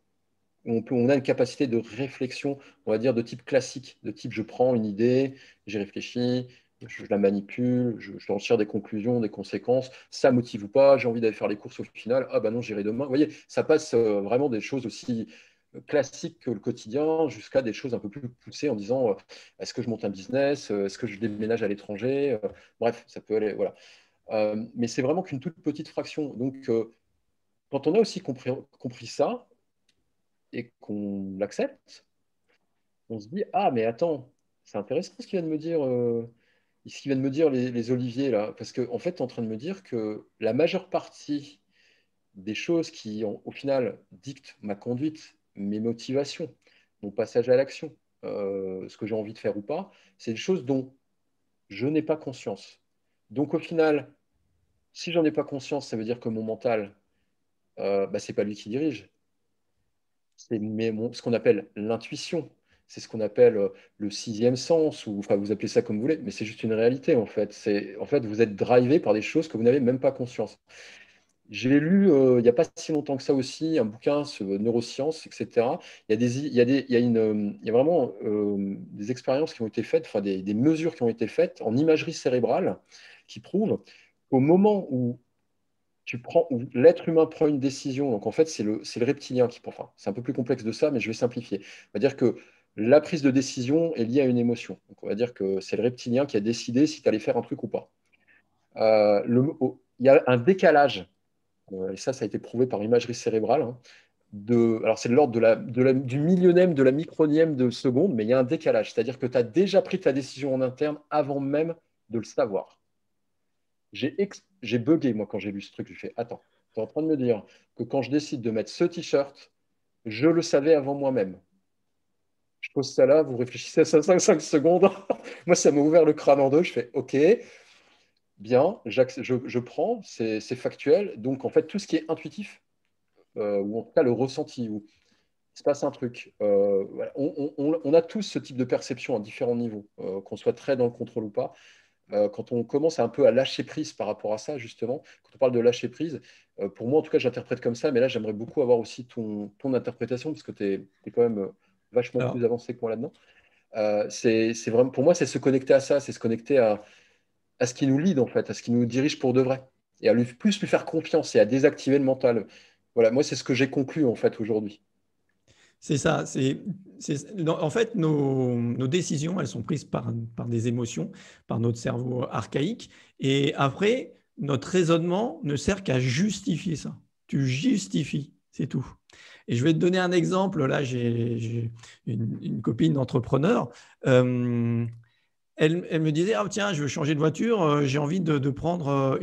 On a une capacité de réflexion, on va dire, de type classique, de type je prends une idée, j'y réfléchis, je la manipule, je en tire des conclusions, des conséquences, ça motive ou pas, j'ai envie d'aller faire les courses au final, ah bah non, j'irai demain. Vous voyez, ça passe vraiment des choses aussi classiques que le quotidien jusqu'à des choses un peu plus poussées en disant est-ce que je monte un business, est-ce que je déménage à l'étranger, bref, ça peut aller, voilà. Mais c'est vraiment qu'une toute petite fraction. Donc, quand on a aussi compris ça et qu'on l'accepte, on se dit, ah, mais attends, c'est intéressant ce qu'il vient de me dire, ce qu'ils viennent de me dire les Oliviers, là. Parce qu'en fait, tu es en train de me dire que la majeure partie des choses qui, au final, dictent ma conduite, mes motivations, mon passage à l'action, ce que j'ai envie de faire ou pas, c'est des choses dont je n'ai pas conscience. Donc, au final, si j'en ai pas conscience, ça veut dire que mon mental, bah, c'est pas lui qui dirige. C'est ce qu'on appelle l'intuition. c'est ce qu'on appelle le sixième sens, ou enfin, vous appelez ça comme vous voulez, mais c'est juste une réalité, en fait. En fait, vous êtes drivé par des choses que vous n'avez même pas conscience. J'ai lu, il n'y a pas si longtemps que ça aussi, un bouquin sur neurosciences, etc. Il y a vraiment des expériences qui ont été faites, enfin des mesures qui ont été faites en imagerie cérébrale qui prouvent qu'au moment où où l'être humain prend une décision, donc en fait c'est le reptilien qui prend, enfin c'est un peu plus complexe de ça, mais je vais simplifier. On va dire que la prise de décision est liée à une émotion. Donc on va dire que c'est le reptilien qui a décidé si tu allais faire un truc ou pas. Il y a un décalage et ça a été prouvé par imagerie cérébrale, hein, alors c'est de l'ordre du millionième, de la micronième de seconde, mais il y a un décalage. C'est-à-dire que tu as déjà pris ta décision en interne avant même de le savoir. J'ai bugué, moi, quand j'ai lu ce truc. J'ai fait, attends, tu es en train de me dire que quand je décide de mettre ce t-shirt, je le savais avant moi-même. Je pose ça là, vous réfléchissez à ça 5 secondes. Moi, ça m'a ouvert le crâne en deux. Je fais, OK, bien, je prends, c'est factuel. Donc, en fait, tout ce qui est intuitif, ou en tout cas le ressenti, où il se passe un truc. Voilà. On a tous ce type de perception à différents niveaux, qu'on soit très dans le contrôle ou pas. Quand on commence un peu à lâcher prise par rapport à ça, justement, quand on parle de lâcher prise, pour moi, en tout cas, j'interprète comme ça, mais là, j'aimerais beaucoup avoir aussi ton interprétation, parce que tu es, quand même vachement Alors, plus avancé que moi là-dedans. C'est vraiment, pour moi, c'est se connecter à ça, c'est se connecter à ce qui nous lead, en fait, à ce qui nous dirige pour de vrai, et à plus lui faire confiance et à désactiver le mental. Voilà, moi, c'est ce que j'ai conclu, en fait, aujourd'hui. c'est ça. En fait, nos décisions, elles sont prises par des émotions, par notre cerveau archaïque. Et après, notre raisonnement ne sert qu'à justifier ça. Tu justifies, c'est tout. Et je vais te donner un exemple. Là, j'ai une copine d'entrepreneur. Elle me disait, ah, tiens, je veux changer de voiture, j'ai envie de prendre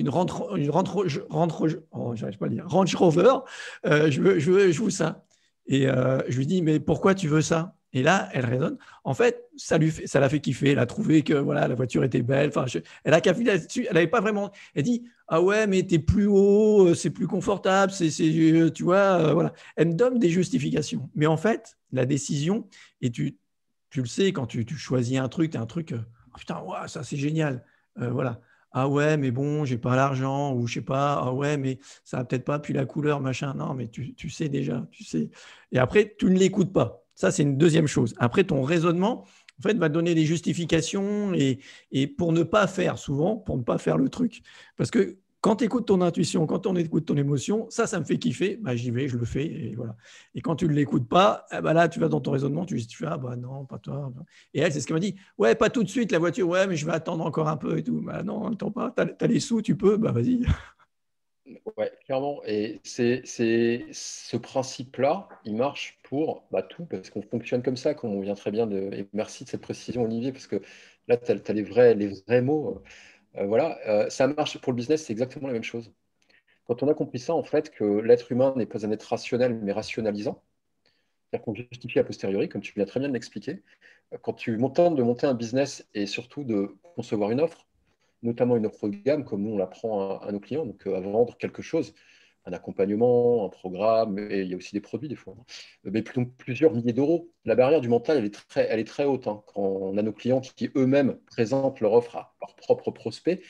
j'arrive pas à dire, Range Rover, je veux ça. Et je lui dis, mais pourquoi tu veux ça? Et là, elle raisonne. En fait, ça l'a fait kiffer. Elle a trouvé que voilà, la voiture était belle. Enfin, elle a café là-dessus. Elle n'avait pas vraiment. Elle dit, ah ouais, mais t'es plus haut, c'est plus confortable, tu vois, voilà. Elle me donne des justifications. Mais en fait, la décision, et tu le sais, quand tu choisis un truc, tu as un truc. Oh, putain, ouais, ça c'est génial. Voilà. Ah ouais, mais bon, j'ai pas l'argent, ou je sais pas, ah ouais, mais ça va peut-être pas, puis la couleur, machin. Non, mais tu sais déjà, tu sais. Et après, tu ne l'écoutes pas. Ça, c'est une deuxième chose. Après, ton raisonnement, en fait, va donner des justifications et pour ne pas faire, souvent, pour ne pas faire le truc. Parce que quand tu écoutes ton intuition, quand on écoute ton émotion, ça me fait kiffer, bah, j'y vais, je le fais, et voilà. Et quand tu ne l'écoutes pas, eh ben là, tu vas dans ton raisonnement, tu fais, ah bah non, pas toi. Et elle, c'est ce qu'elle m'a dit. Ouais, pas tout de suite la voiture. Ouais, mais je vais attendre encore un peu et tout. Bah non, attends pas. T'as les sous, tu peux. Bah vas-y. Ouais, clairement. Et c'est ce principe-là, il marche pour bah, tout, parce qu'on fonctionne comme ça, comme on vient très bien de. Et merci de cette précision, Olivier, parce que là, tu as, les vrais mots. Voilà, ça marche pour le business, c'est exactement la même chose. Quand on a compris ça, en fait, que l'être humain n'est pas un être rationnel, mais rationalisant, c'est-à-dire qu'on justifie a posteriori, comme tu viens très bien de l'expliquer, quand tu tentes de monter un business et surtout de concevoir une offre, notamment une offre de gamme, comme nous on l'apprend à nos clients, donc à vendre quelque chose, un accompagnement, un programme, et il y a aussi des produits des fois, hein, mais plutôt plusieurs milliers d'euros. La barrière du mental, elle est très haute, hein, quand on a nos clients qui eux-mêmes présentent leur offre à leurs propres prospects,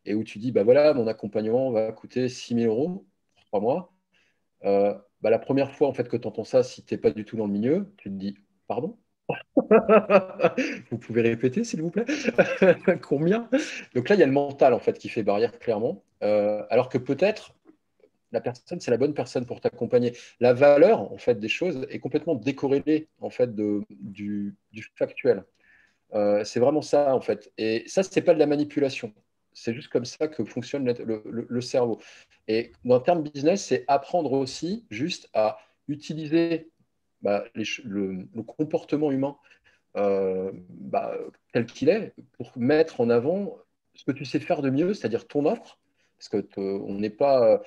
et où tu dis, bah voilà, mon accompagnement va coûter 6 000 € pour 3 mois. Bah, la première fois en fait, que tu entends ça, si tu n'es pas du tout dans le milieu, tu te dis, pardon? Vous pouvez répéter, s'il vous plaît? Combien? Donc là, il y a le mental en fait qui fait barrière clairement. Alors que peut-être la personne, c'est la bonne personne pour t'accompagner. La valeur en fait des choses est complètement décorrélée en fait du factuel. C'est vraiment ça en fait. Et ça, c'est pas de la manipulation. C'est juste comme ça que fonctionne le cerveau. Et dans le terme business, c'est apprendre aussi juste à utiliser bah, le comportement humain bah, tel qu'il est pour mettre en avant ce que tu sais faire de mieux, c'est-à-dire ton offre. Parce que on n'est pas,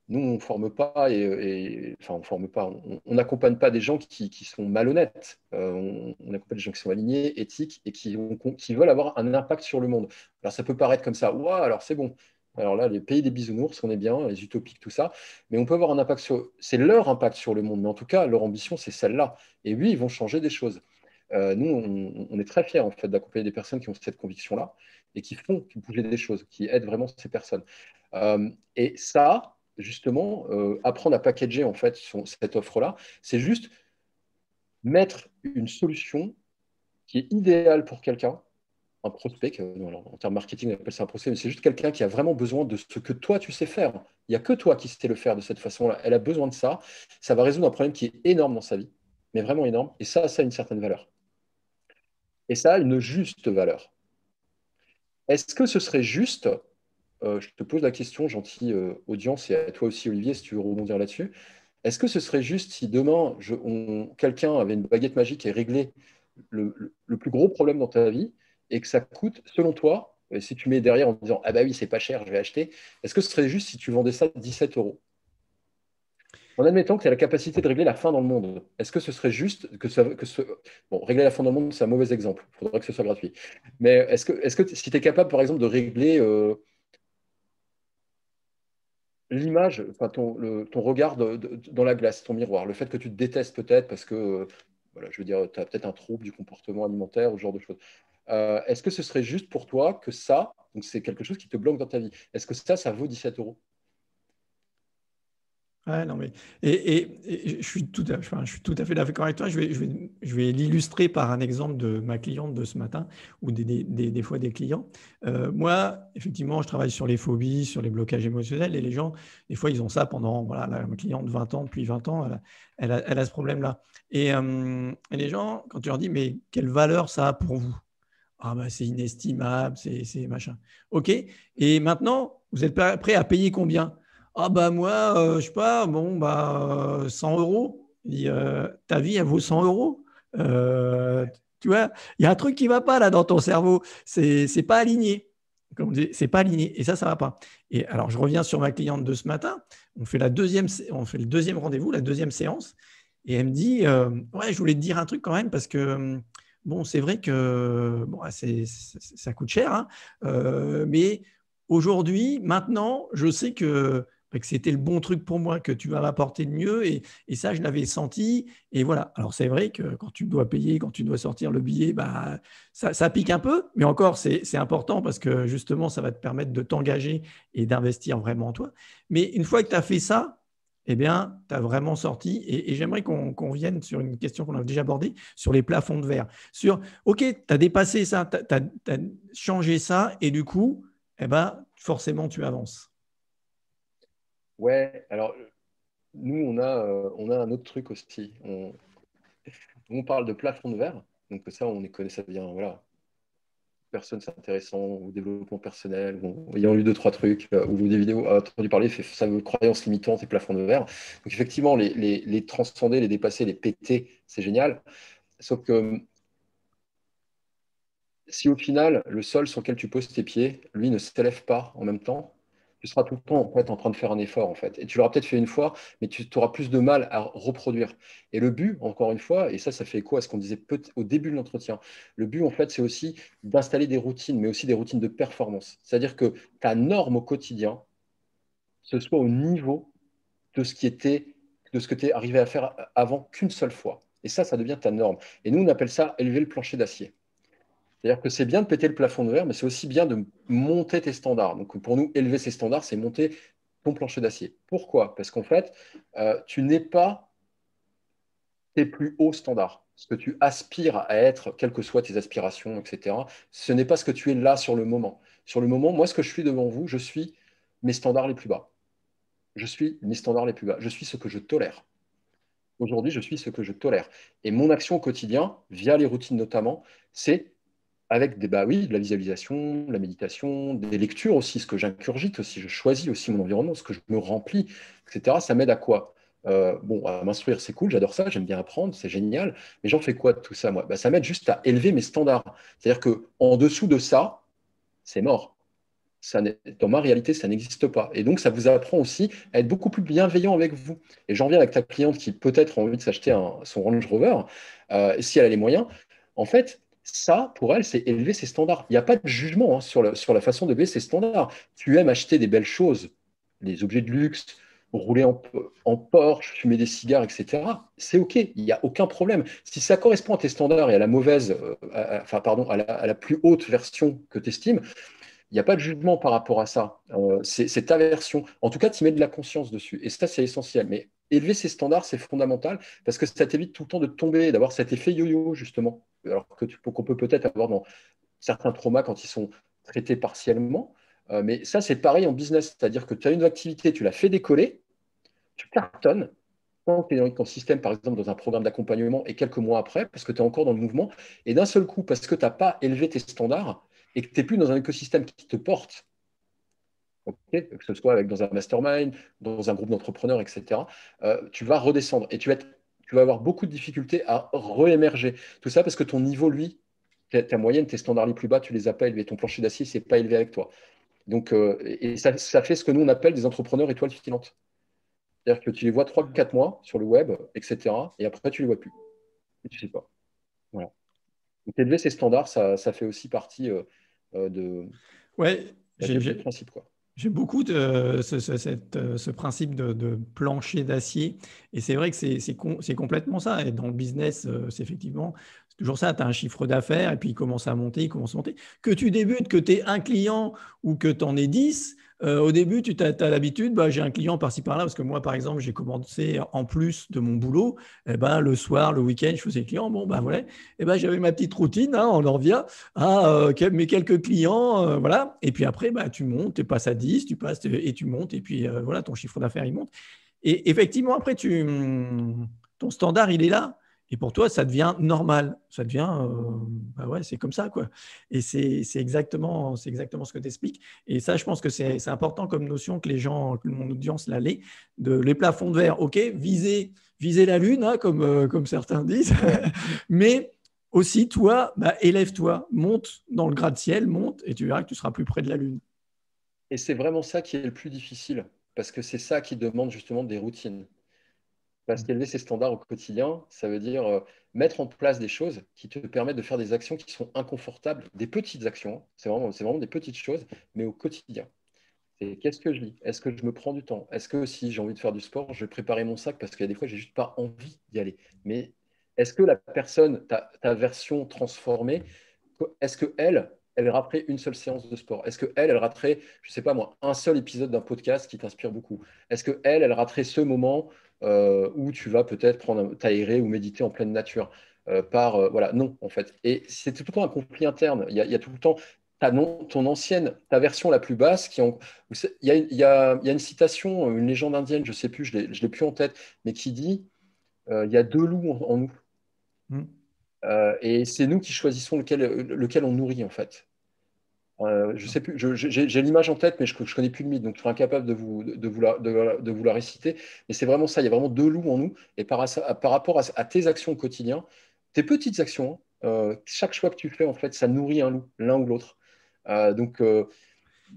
nous, on ne forme pas enfin, on forme pas, on n'accompagne pas des gens qui sont malhonnêtes. On accompagne des gens qui sont alignés, éthiques et qui veulent avoir un impact sur le monde. Alors, ça peut paraître comme ça, ouah, alors c'est bon. Alors là, les pays des bisounours, on est bien, les utopiques, tout ça. Mais on peut avoir un impact sur. C'est leur impact sur le monde, mais en tout cas, leur ambition, c'est celle-là. Et oui, ils vont changer des choses. Nous, on est très fiers en fait d'accompagner des personnes qui ont cette conviction-là et qui font bouger des choses, qui aident vraiment ces personnes. Et ça, justement, apprendre à packager en fait cette offre-là, c'est juste mettre une solution qui est idéale pour quelqu'un, un prospect, en termes marketing, on appelle ça un prospect, mais c'est juste quelqu'un qui a vraiment besoin de ce que toi, tu sais faire. Il n'y a que toi qui sais le faire de cette façon-là. Elle a besoin de ça. Ça va résoudre un problème qui est énorme dans sa vie, mais vraiment énorme. Et ça a une certaine valeur. Et ça a une juste valeur. Est-ce que ce serait juste, je te pose la question, gentille audience, et à toi aussi, Olivier, si tu veux rebondir là-dessus, est-ce que ce serait juste si demain, quelqu'un avait une baguette magique et réglait le plus gros problème dans ta vie et que ça coûte, selon toi, et si tu mets derrière en disant ah bah oui, c'est pas cher, je vais acheter, est-ce que ce serait juste si tu vendais ça 17 euros? En admettant que tu as la capacité de régler la faim dans le monde, est-ce que ce serait juste Bon, régler la faim dans le monde, c'est un mauvais exemple, il faudrait que ce soit gratuit. Mais est-ce que si tu es capable, par exemple, de régler l'image, enfin, ton regard dans la glace, ton miroir, le fait que tu te détestes peut-être parce que, voilà, je veux dire, tu as peut-être un trouble du comportement alimentaire ou ce genre de choses. Est-ce que ce serait juste pour toi que ça, donc c'est quelque chose qui te bloque dans ta vie, est-ce que ça vaut 17 euros? Ouais, non, mais, et je suis tout à fait d'accord avec toi. Je vais l'illustrer par un exemple de ma cliente de ce matin ou des fois des clients. Moi, effectivement, je travaille sur les phobies, sur les blocages émotionnels et les gens, des fois, ils ont ça pendant, voilà, ma cliente 20 ans, depuis 20 ans, elle a ce problème-là. Et les gens, quand tu leur dis, mais quelle valeur ça a pour vous? Ah, bah, c'est inestimable, c'est machin. OK. Et maintenant, vous êtes prêt à payer combien? Ah, bah, moi, je sais pas, bon, bah, 100 euros. Ta vie, elle vaut 100 euros. Euh, Tu vois, il y a un truc qui ne va pas là dans ton cerveau. C'est pas aligné. Comme on dit, c'est pas aligné. Et ça va pas. Et alors, je reviens sur ma cliente de ce matin. On fait le deuxième rendez-vous, la deuxième séance. Et elle me dit, ouais, je voulais te dire un truc quand même parce que bon, c'est vrai que bon, ça coûte cher, hein, mais aujourd'hui, maintenant, je sais que c'était le bon truc pour moi, que tu vas m'apporter de mieux, et ça, je l'avais senti. Et voilà. Alors, c'est vrai que quand tu dois payer, quand tu dois sortir le billet, bah, ça pique un peu, mais encore, c'est important parce que justement, ça va te permettre de t'engager et d'investir vraiment en toi. Mais une fois que tu as fait ça, eh bien, tu as vraiment sorti. Et j'aimerais qu'on vienne sur une question qu'on a déjà abordée, sur les plafonds de verre. Sur, OK, tu as dépassé ça, tu as changé ça, et du coup, eh ben, forcément, tu avances. Ouais, alors nous, on a un autre truc aussi. On parle de plafond de verre, donc ça, on y connaît, ça vient, voilà, personne s'intéressant au développement personnel, ou ayant lu deux, trois trucs, ou des vidéos, a entendu parler, fait ça veut croyances limitantes et plafonds de verre. Donc effectivement, les transcender, les dépasser, les péter, c'est génial. Sauf que si au final, le sol sur lequel tu poses tes pieds, lui, ne s'élève pas en même temps, tu seras tout le temps en fait, en train de faire un effort. En fait. Et tu l'auras peut-être fait une fois, mais tu auras plus de mal à reproduire. Et le but, encore une fois, et ça fait écho à ce qu'on disait au début de l'entretien, le but, en fait, c'est aussi d'installer des routines, mais aussi des routines de performance. C'est-à-dire que ta norme au quotidien, ce soit au niveau de ce que tu es arrivé à faire avant qu'une seule fois. Et ça devient ta norme. Et nous, on appelle ça élever le plancher d'acier. C'est-à-dire que c'est bien de péter le plafond de verre, mais c'est aussi bien de monter tes standards. Donc pour nous, élever ces standards, c'est monter ton plancher d'acier. Pourquoi? Parce qu'en fait, tu n'es pas tes plus hauts standards. Ce que tu aspires à être, quelles que soient tes aspirations, etc., ce n'est pas ce que tu es là sur le moment. Sur le moment, moi, ce que je suis devant vous, je suis mes standards les plus bas. Je suis mes standards les plus bas. Je suis ce que je tolère. Aujourd'hui, je suis ce que je tolère. Et mon action au quotidien, via les routines notamment, c'est avec bah oui, de la visualisation, de la méditation, des lectures aussi, ce que j'ingurgite aussi, je choisis aussi mon environnement, ce que je me remplis, etc. Ça m'aide à quoi? Bon, à m'instruire, c'est cool, j'adore ça, j'aime bien apprendre, c'est génial. Mais j'en fais quoi de tout ça, moi? Bah, ça m'aide juste à élever mes standards. C'est-à-dire que en dessous de ça, c'est mort. Dans ma réalité, ça n'existe pas. Et donc, ça vous apprend aussi à être beaucoup plus bienveillant avec vous. Et j'en viens avec ta cliente qui peut-être a envie de s'acheter son Range Rover, si elle a les moyens. En fait, ça, pour elle, c'est élever ses standards. Il n'y a pas de jugement hein, sur la façon d'élever ses standards. Tu aimes acheter des belles choses, des objets de luxe, rouler en Porsche, fumer des cigares, etc. C'est OK, il n'y a aucun problème. Si ça correspond à tes standards et à la mauvaise, enfin, pardon, à la plus haute version que tu estimes, il n'y a pas de jugement par rapport à ça. C'est ta version. En tout cas, tu mets de la conscience dessus. Et ça, c'est essentiel. Mais élever ces standards, c'est fondamental parce que ça t'évite tout le temps de tomber, d'avoir cet effet yo-yo, justement. Alors qu'on peut peut-être avoir dans certains traumas quand ils sont traités partiellement. Mais ça, c'est pareil en business. C'est-à-dire que tu as une activité, tu l'as fait décoller, tu cartonnes. Quand tu es dans ton système, par exemple, dans un programme d'accompagnement et quelques mois après, parce que tu es encore dans le mouvement, et d'un seul coup, parce que tu n'as pas élevé tes standards et que tu n'es plus dans un écosystème qui te porte, okay, que ce soit dans un mastermind, dans un groupe d'entrepreneurs, etc., tu vas redescendre et tu vas avoir beaucoup de difficultés à réémerger. Tout ça parce que ton niveau, lui, ta moyenne, tes standards les plus bas, tu les as pas élevés. Ton plancher d'acier, c'est pas élevé avec toi. Donc, et ça fait ce que nous, on appelle des entrepreneurs étoiles filantes. C'est-à-dire que tu les vois 3 4 mois sur le web, etc. Et après, tu les vois plus. Et tu sais pas. Voilà. Donc, élever ces standards, ça fait aussi partie Ouais, des principes, quoi. j'aime beaucoup ce principe de plancher d'acier. Et c'est vrai que c'est complètement ça. Et dans le business, c'est effectivement, c'est toujours ça. Tu as un chiffre d'affaires et puis il commence à monter, il commence à monter. Que tu débutes, que tu aies un client ou que tu en aies 10, au début, tu as l'habitude, bah, j'ai un client par-ci par-là. Parce que moi, par exemple, j'ai commencé en plus de mon boulot, eh ben, le soir, le week-end, je faisais client. Bon, ben voilà. Eh ben, j'avais ma petite routine, hein, on en revient. Ah, mes quelques clients, voilà. Et puis après, bah, tu montes, tu passes à 10, tu passes et tu montes. Et puis voilà, ton chiffre d'affaires, il monte. Et effectivement, après, ton standard, il est là. Et pour toi, ça devient normal. Ça devient, bah ouais, c'est comme ça, quoi. Et c'est exactement ce que tu expliques. Et ça, je pense que c'est important comme notion que les gens, que mon audience l'allait, de les plafonds de verre. OK, viser la lune, hein, comme certains disent. Ouais. Mais aussi, toi, bah, élève-toi, monte dans le gratte-ciel, monte, et tu verras que tu seras plus près de la lune. Et c'est vraiment ça qui est le plus difficile, parce que c'est ça qui demande justement des routines. Parce qu'élever ces standards au quotidien, ça veut dire mettre en place des choses qui te permettent de faire des actions qui sont inconfortables, des petites actions, hein. C'est vraiment des petites choses, mais au quotidien. C'est qu'est-ce que je lis? Est-ce que je me prends du temps? Est-ce que si j'ai envie de faire du sport, je vais préparer mon sac parce qu'il y a des fois, j'ai juste pas envie d'y aller. Mais est-ce que la personne, ta version transformée, est-ce que elle raterait une seule séance de sport? Est-ce que elle raterait, je sais pas moi, un seul épisode d'un podcast qui t'inspire beaucoup? Est-ce que elle raterait ce moment où tu vas peut-être t'aérer ou méditer en pleine nature? Voilà, non, en fait. Et c'est tout le temps un conflit interne. Il y a tout le temps ton ancienne, ta version la plus basse il y a une citation, une légende indienne, je sais plus, je l'ai plus en tête, mais qui dit il y a deux loups en nous. Hmm. Et c'est nous qui choisissons lequel on nourrit, en fait. Je sais plus, j'ai l'image en tête, mais je connais plus le mythe, donc je serai incapable de vous la réciter. Mais c'est vraiment ça, il y a vraiment deux loups en nous. Et par rapport à tes actions au quotidien, tes petites actions, hein, chaque choix que tu fais, en fait, ça nourrit un loup, l'un ou l'autre. Donc,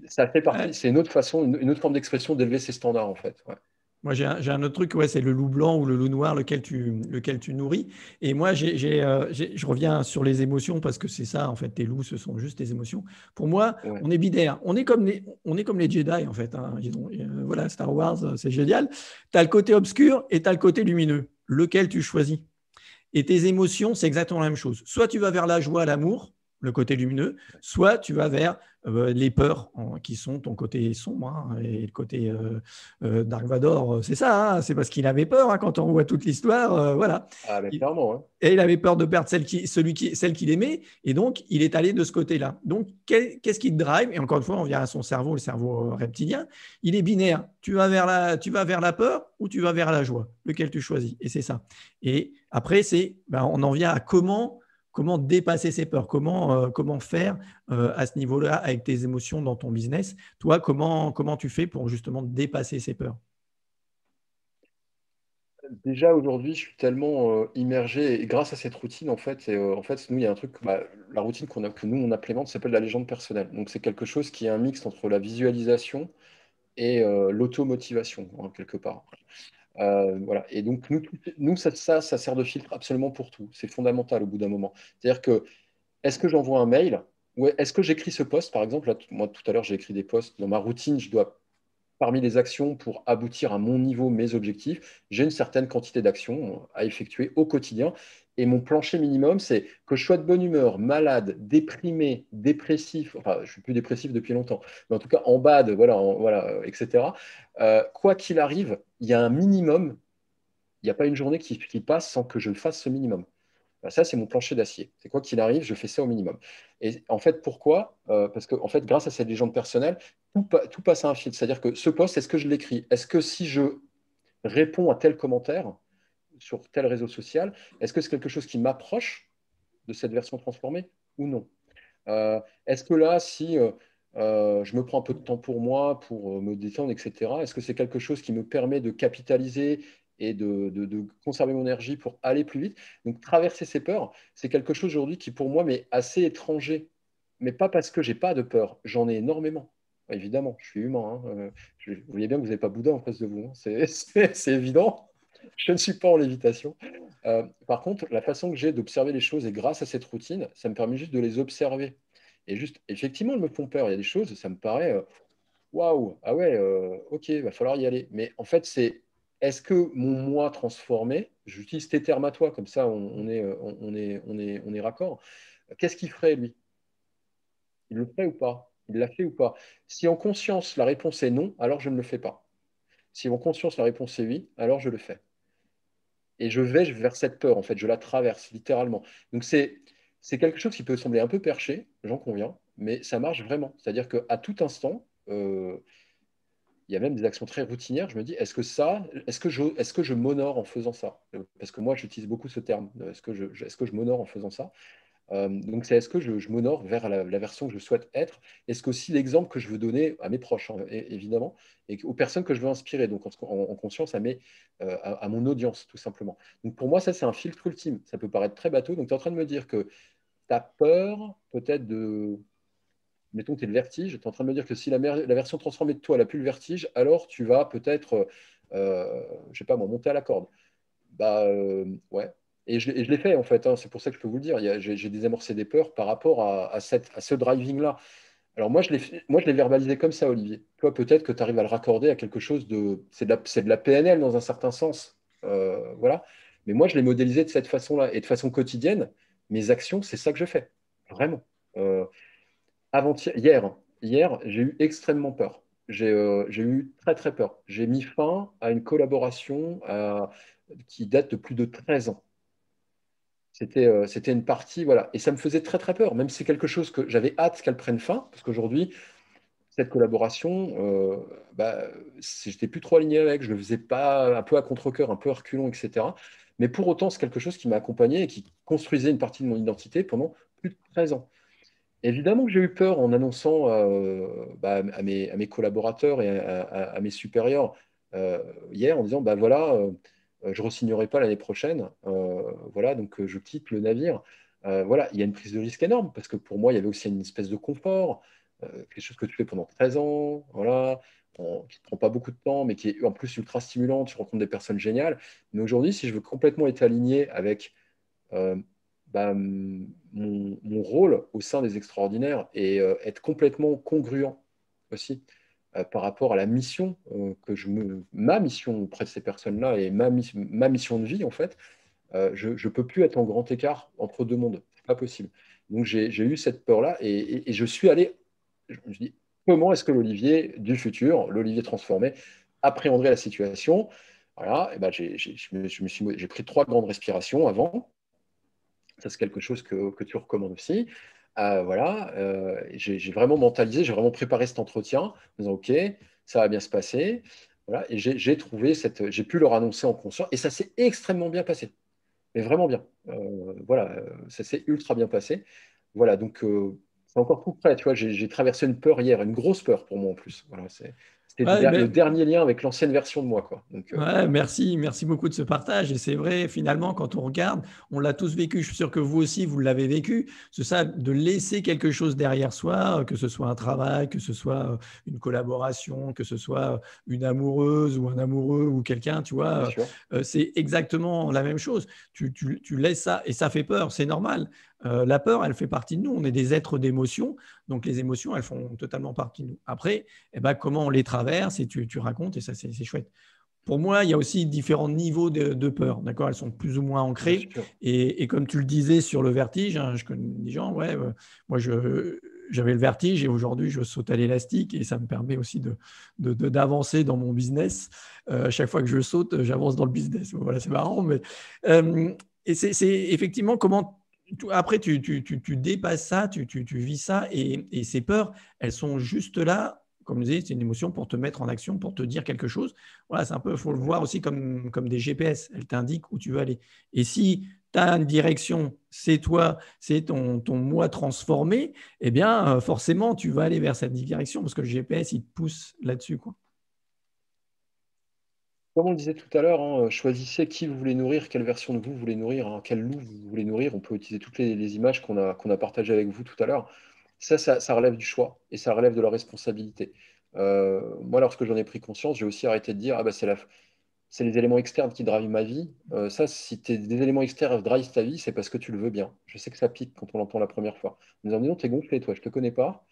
ça fait partie, Ouais. c'est une autre façon, une autre forme d'expression d'élever ses standards, en fait. Ouais. Moi, j'ai un autre truc, ouais, c'est le loup blanc ou le loup noir, lequel tu nourris. Et moi, je reviens sur les émotions parce que c'est ça, en fait, tes loups, ce sont juste tes émotions. Pour moi, Ouais. on est binaire. On est comme les Jedi, en fait, hein. Voilà, Star Wars, c'est génial. Tu as le côté obscur et tu as le côté lumineux. Lequel tu choisis? Et tes émotions, c'est exactement la même chose. Soit tu vas vers la joie, l'amour, le côté lumineux, soit tu vas vers les peurs qui sont ton côté sombre, hein, et le côté Dark Vador, c'est ça, hein, c'est parce qu'il avait peur, hein, quand on voit toute l'histoire, voilà. Ah, mais Il- clairement, hein. et il avait peur de perdre celle qu'il aimait, et donc il est allé de ce côté-là. Donc qu'est-ce qui te drive? Et encore une fois, on vient à son cerveau, le cerveau reptilien. Il est binaire. Tu vas vers la peur ou tu vas vers la joie, lequel tu choisis. Et c'est ça. Et après, on en vient à comment dépasser ses peurs, comment faire à ce niveau-là avec tes émotions dans ton business. Toi, comment tu fais pour justement dépasser ces peurs? Déjà aujourd'hui, je suis tellement immergé, et grâce à cette routine, en fait, nous, il y a un truc, bah, la routine que nous, on implémente s'appelle la légende personnelle. Donc, c'est quelque chose qui est un mix entre la visualisation et l'automotivation, hein, quelque part. Voilà. Et donc, nous ça sert de filtre absolument pour tout. C'est fondamental au bout d'un moment. C'est-à-dire que, est-ce que j'envoie un mail ou est-ce que j'écris ce post? Par exemple, là, moi, tout à l'heure, j'ai écrit des posts. Dans ma routine, je dois parmi les actions pour aboutir à mon niveau, mes objectifs, j'ai une certaine quantité d'actions à effectuer au quotidien. Et mon plancher minimum, c'est que je sois de bonne humeur, malade, déprimé, dépressif, enfin, je suis plus dépressif depuis longtemps, mais en tout cas en bad, voilà, voilà, etc. Quoi qu'il arrive, il y a un minimum, il n'y a pas une journée qui passe sans que je fasse ce minimum. Ben, ça, c'est mon plancher d'acier. C'est quoi qu'il arrive, je fais ça au minimum. Et en fait, pourquoi? Parce que en fait, grâce à cette légende personnelle, tout passe à un fil. C'est-à-dire que ce post, est-ce que je l'écris? Est-ce que si je réponds à tel commentaire sur tel réseau social, est-ce que c'est quelque chose qui m'approche de cette version transformée ou non? Est-ce que là, si je me prends un peu de temps pour moi, pour me détendre, etc., est-ce que c'est quelque chose qui me permet de capitaliser et de conserver mon énergie pour aller plus vite? Donc, traverser ces peurs, c'est quelque chose aujourd'hui qui, pour moi, m'est assez étranger. Mais pas parce que j'ai pas de peur, j'en ai énormément. Évidemment, je suis humain, hein. Vous voyez bien que vous n'avez pas Bouddha en face de vous, hein. C'est évident. Je ne suis pas en lévitation. Par contre, la façon que j'ai d'observer les choses, et grâce à cette routine, ça me permet juste de les observer. Et juste, effectivement, elles me font peur. Il y a des choses, ça me paraît, waouh, ah ouais, ok, il va falloir y aller. Mais en fait, est-ce que mon moi transformé, j'utilise tes termes à toi, comme ça on est raccord, qu'est-ce qu'il ferait lui? Il le ferait ou pas? Il l'a fait ou pas? Si en conscience la réponse est non, alors je ne le fais pas. Si en conscience la réponse est oui, alors je le fais. Et je vais vers cette peur, en fait, je la traverse littéralement. Donc c'est quelque chose qui peut sembler un peu perché, j'en conviens, mais ça marche vraiment. C'est-à-dire qu'à tout instant, il y a même des actions très routinières. Je me dis, est-ce que je m'honore en faisant ça? Parce que moi, j'utilise beaucoup ce terme. Est-ce que je m'honore en faisant ça? Donc, c'est est-ce que je m'honore vers la version que je souhaite être? Est-ce qu'aussi l'exemple que je veux donner à mes proches, hein, évidemment, et aux personnes que je veux inspirer, donc en conscience à mon audience, tout simplement. Donc, pour moi, ça, c'est un filtre ultime. Ça peut paraître très bateau. Donc, tu es en train de me dire que tu as peur peut-être de. Mettons que tu es le vertige. Tu es en train de me dire que si la version transformée de toi, elle n'a plus le vertige, alors tu vas peut-être, je sais pas moi, monter à la corde. Bah ouais. Et je l'ai fait en fait, hein. C'est pour ça que je peux vous le dire. J'ai désamorcé des peurs par rapport à ce driving-là. Alors moi, je l'ai verbalisé comme ça, Olivier. Toi, peut-être que tu arrives à le raccorder à quelque chose de. C'est de la PNL dans un certain sens. Voilà. Mais moi, je l'ai modélisé de cette façon-là. Et de façon quotidienne, mes actions, c'est ça que je fais. Vraiment. Euh, hier, j'ai eu extrêmement peur. J'ai eu très très peur. J'ai mis fin à une collaboration qui date de plus de 13 ans. C'était une partie, voilà. Et ça me faisait très très peur, même si c'est quelque chose que j'avais hâte qu'elle prenne fin, parce qu'aujourd'hui, cette collaboration, bah, j'étais plus trop aligné avec, je le faisais pas un peu à contre-cœur, un peu à reculons, etc. Mais pour autant, c'est quelque chose qui m'a accompagné et qui construisait une partie de mon identité pendant plus de 13 ans. Évidemment que j'ai eu peur en annonçant bah, à mes collaborateurs et à mes supérieurs hier en disant bah voilà, je ne re-signerai pas l'année prochaine. Voilà, donc je quitte le navire. Voilà, il y a une prise de risque énorme parce que pour moi, il y avait aussi une espèce de confort, quelque chose que tu fais pendant 13 ans, voilà, qui ne te prend pas beaucoup de temps, mais qui est en plus ultra stimulant. Tu rencontres des personnes géniales. Mais aujourd'hui, si je veux complètement être aligné avec euh, bah, mon rôle au sein des extraordinaires et être complètement congruent aussi par rapport à la mission ma mission auprès de ces personnes-là et ma mission de vie en fait, je ne peux plus être en grand écart entre deux mondes. C'est pas possible. Donc j'ai eu cette peur-là et je suis allé, je me suis dit, comment est-ce que l'Olivier du futur, l'Olivier transformé, appréhenderait la situation? Voilà, et ben j'ai pris 3 grandes respirations avant. Ça, c'est quelque chose que tu recommandes aussi. Voilà, j'ai vraiment mentalisé, j'ai vraiment préparé cet entretien en disant, OK, ça va bien se passer. Voilà, et j'ai pu leur annoncer en conscience, et ça s'est extrêmement bien passé, mais vraiment bien. Voilà, ça s'est ultra bien passé. Voilà, donc c'est encore tout près, tu vois, j'ai traversé une peur hier, une grosse peur pour moi en plus. Voilà, c'était Ouais, le dernier lien avec l'ancienne version de moi, quoi. Donc, ouais, merci beaucoup de ce partage. Et c'est vrai, finalement, quand on regarde, on l'a tous vécu. Je suis sûr que vous aussi, vous l'avez vécu. C'est ça, de laisser quelque chose derrière soi, que ce soit un travail, que ce soit une collaboration, que ce soit une amoureuse ou un amoureux ou quelqu'un, tu bien vois, sûr. c'est exactement la même chose. Tu laisses ça et ça fait peur, c'est normal. La peur, elle fait partie de nous. On est des êtres d'émotions, donc les émotions, elles font totalement partie de nous. Après, eh ben, comment on les traverse, et tu racontes, et ça, c'est chouette. Pour moi, il y a aussi différents niveaux de peur. D'accord, elles sont plus ou moins Bien ancrées. sûr. Et comme tu le disais sur le vertige, hein, je connais des gens, ouais, moi, j'avais le vertige et aujourd'hui, je saute à l'élastique et ça me permet aussi d'avancer dans mon business. Chaque fois que je saute, j'avance dans le business. Voilà, c'est marrant, mais euh, et c'est effectivement comment. Après, tu dépasses ça, tu vis ça et ces peurs, elles sont juste là. Comme je disais, c'est une émotion pour te mettre en action, pour te dire quelque chose. Voilà, c'est un peu, il faut le voir aussi comme des GPS. Elles t'indiquent où tu veux aller. Et si tu as une direction, c'est toi, c'est ton moi transformé, eh bien, forcément, tu vas aller vers cette direction parce que le GPS, il te pousse là-dessus, quoi. Comme on le disait tout à l'heure, hein, choisissez qui vous voulez nourrir, quelle version de vous vous voulez nourrir, hein, quel loup vous voulez nourrir. On peut utiliser toutes les images qu'on a partagées avec vous tout à l'heure. Ça relève du choix et ça relève de la responsabilité. Moi, lorsque j'en ai pris conscience, j'ai aussi arrêté de dire ah bah, c'est les éléments externes qui drivent ma vie. Ça, si des éléments externes drivent ta vie, c'est parce que tu le veux bien. Je sais que ça pique quand on l'entend la première fois. En disant, dis donc, t'es gonflé, toi, je te connais pas.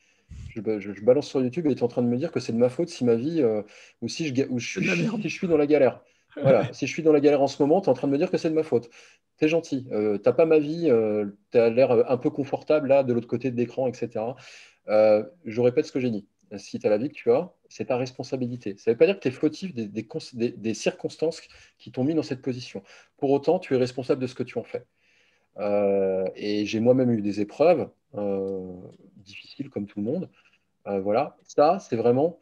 Je balance sur YouTube et tu es en train de me dire que c'est de ma faute si ma vie, ou si C'est de la merde. si je suis dans la galère. Voilà, si je suis dans la galère en ce moment, tu es en train de me dire que c'est de ma faute. T'es gentil. T'as pas ma vie, tu as l'air un peu confortable là, de l'autre côté de l'écran, etc. Je répète ce que j'ai dit. Si tu as la vie que tu as, c'est ta responsabilité. Ça ne veut pas dire que tu es fautif des circonstances qui t'ont mis dans cette position. Pour autant, tu es responsable de ce que tu en fais. Et j'ai moi-même eu des épreuves difficiles comme tout le monde. Voilà, ça, c'est vraiment,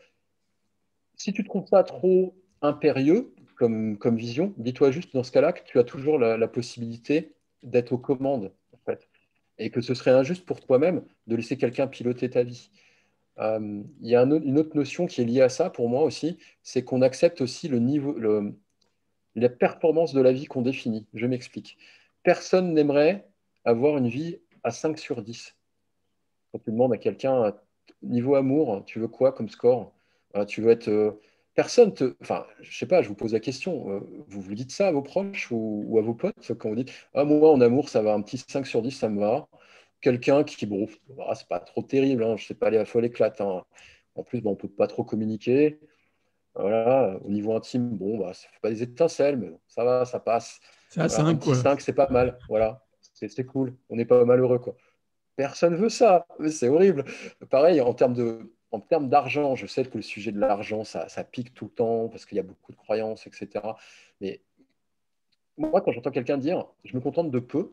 si tu trouves ça trop impérieux comme vision, dis-toi juste dans ce cas-là que tu as toujours la possibilité d'être aux commandes, en fait, et que ce serait injuste pour toi-même de laisser quelqu'un piloter ta vie. Il y a une autre notion qui est liée à ça pour moi aussi, c'est qu'on accepte aussi le niveau, la performance de la vie qu'on définit. Je m'explique. Personne n'aimerait avoir une vie à 5 sur 10. Quand tu demandes à quelqu'un, niveau amour, tu veux quoi comme score? Tu veux être. Personne te. Enfin, je sais pas, je vous pose la question. Vous vous dites ça à vos proches ou à vos potes quand vous dites ah, moi, en amour, ça va, un petit 5 sur 10, ça me va. Quelqu'un qui, bon, ah, c'est pas trop terrible, hein, je sais pas, les folle éclate. Hein. En plus, bon, on peut pas trop communiquer. Voilà, au niveau intime, bon, bah, ça fait pas des étincelles, mais bon, ça va, ça passe. C'est à Voilà, un 5, petit quoi. 5 c'est pas mal. Voilà, c'est cool. On n'est pas malheureux, quoi. Personne veut ça, c'est horrible. Pareil, en termes d'argent, je sais que le sujet de l'argent, ça pique tout le temps parce qu'il y a beaucoup de croyances, etc. Mais moi, quand j'entends quelqu'un dire je me contente de peu,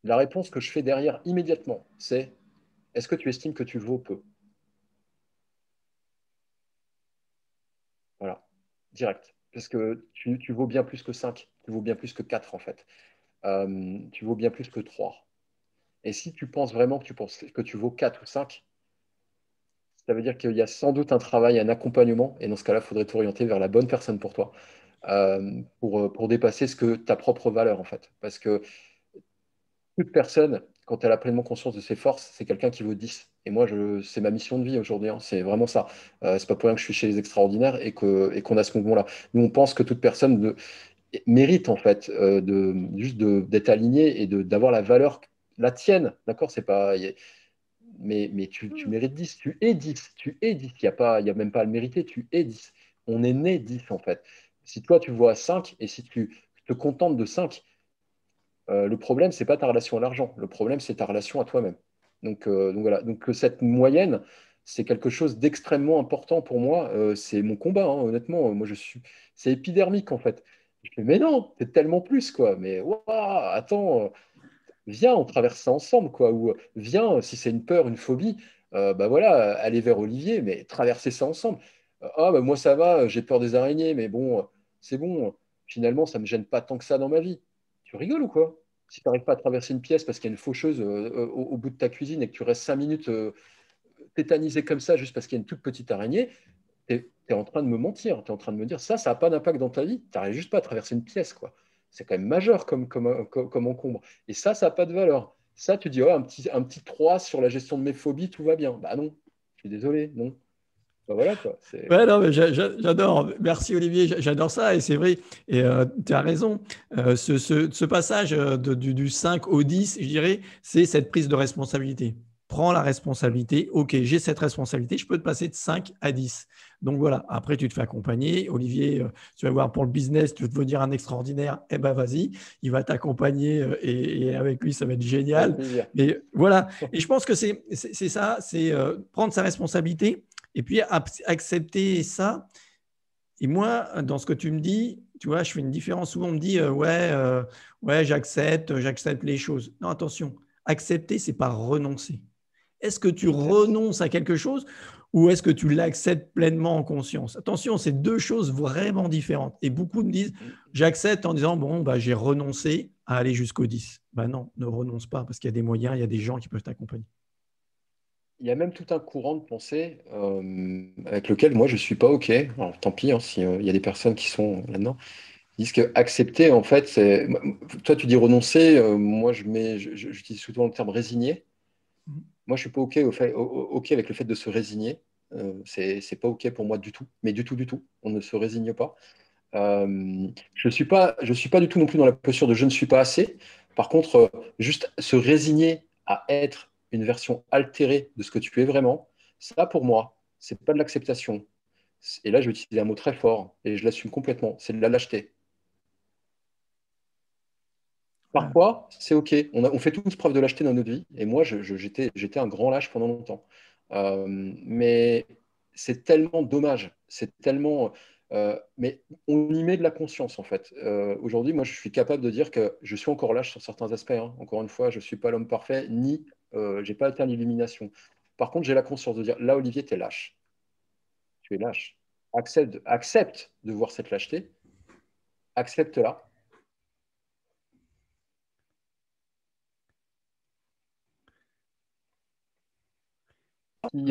la réponse que je fais derrière immédiatement, c'est est-ce que tu estimes que tu vaux peu? Voilà, direct. Parce que tu vaux bien plus que 5, tu vaux bien plus que 4 en fait. Tu vaux bien plus que 3. Et si tu penses vraiment que tu penses que tu vaux 4 ou 5, ça veut dire qu'il y a sans doute un travail, un accompagnement, et dans ce cas-là, il faudrait t'orienter vers la bonne personne pour toi, pour dépasser ta propre valeur, en fait. Parce que toute personne, quand elle a pleinement conscience de ses forces, c'est quelqu'un qui vaut 10. Et moi, c'est ma mission de vie aujourd'hui, hein, c'est vraiment ça. C'est pas pour rien que je suis chez les extraordinaires et qu'on a ce mouvement-là. Nous, on pense que toute personne mérite, en fait, juste d'être alignée et d'avoir la valeur, la tienne, d'accord? C'est pas. Mais tu mérites 10, tu es 10, tu es 10. Il y a même pas à le mériter, tu es 10. On est né 10 en fait. Si toi tu vois 5 et si tu te contentes de 5, le problème, c'est pas ta relation à l'argent. Le problème, c'est ta relation à toi-même. Donc voilà. Donc cette moyenne, c'est quelque chose d'extrêmement important pour moi. C'est mon combat, hein, honnêtement. C'est épidermique en fait. Je fais, mais non, c'est tellement plus quoi. Mais waouh, attends, viens, on traverse ça ensemble, quoi. Ou viens, si c'est une peur, une phobie, bah voilà, aller vers Olivier, mais traverser ça ensemble. Ah, bah moi ça va, j'ai peur des araignées, mais bon, c'est bon, finalement, ça me gêne pas tant que ça dans ma vie. Tu rigoles ou quoi? Si tu n'arrives pas à traverser une pièce parce qu'il y a une faucheuse au bout de ta cuisine et que tu restes 5 minutes tétanisé comme ça juste parce qu'il y a une toute petite araignée, tu es en train de me mentir. Tu es en train de me dire ça n'a pas d'impact dans ta vie. Tu n'arrives juste pas à traverser une pièce, quoi. C'est quand même majeur comme encombre. Et ça n'a pas de valeur. Ça, tu dis, oh, un petit 3 sur la gestion de mes phobies, tout va bien. Bah non, je suis désolé, non. Ben voilà, quoi. Ouais, non, mais j'adore. Merci Olivier, j'adore ça et c'est vrai. Et tu as raison. Ce passage du 5 au 10, je dirais, c'est cette prise de responsabilité. Prends la responsabilité. OK, j'ai cette responsabilité. Je peux te passer de 5 à 10. Donc voilà, après, tu te fais accompagner. Olivier, tu vas voir pour le business, tu veux devenir un extraordinaire. Eh ben, vas-y, il va t'accompagner et avec lui, ça va être Avec génial. plaisir. Mais voilà. Et je pense que c'est ça, c'est prendre sa responsabilité et puis accepter ça. Et moi, dans ce que tu me dis, tu vois, je fais une différence. Souvent, on me dit, ouais, j'accepte les choses. Non, attention, accepter, c'est pas renoncer. Est-ce que tu Exact. renonces à quelque chose ou est-ce que tu l'acceptes pleinement en conscience? Attention, c'est deux choses vraiment différentes. Et beaucoup me disent, Mm. j'accepte en disant, bon, bah, j'ai renoncé à aller jusqu'au 10. Ben non, ne renonce pas parce qu'il y a des moyens, il y a des gens qui peuvent t'accompagner. Il y a même tout un courant de pensée avec lequel moi je suis pas OK. Alors, tant pis hein, si, il y a des personnes qui sont là-dedans. Ils disent que accepter, en fait, c'est. Toi, tu dis renoncer. Moi, j'utilise souvent le terme résigner. Moi, je suis pas OK, OK avec le fait de se résigner. C'est pas OK pour moi du tout. Mais du tout, du tout. On ne se résigne pas. Je suis pas du tout non plus dans la posture de je ne suis pas assez. Par contre, juste se résigner à être une version altérée de ce que tu es vraiment, ça pour moi, c'est pas de l'acceptation. Et là, je vais utiliser un mot très fort et je l'assume complètement. C'est de la lâcheté. Ouais. Parfois, c'est OK. On fait tous preuve de lâcheté dans notre vie. Et moi, j'étais un grand lâche pendant longtemps. Mais c'est tellement dommage. C'est tellement. Mais on y met de la conscience, en fait. Aujourd'hui, moi, je suis capable de dire que je suis encore lâche sur certains aspects, hein. Encore une fois, je ne suis pas l'homme parfait, ni j'ai pas atteint l'illumination. Par contre, j'ai la conscience de dire là, Olivier, tu es lâche. Tu es lâche. Accepte de voir cette lâcheté. Accepte-la. Si,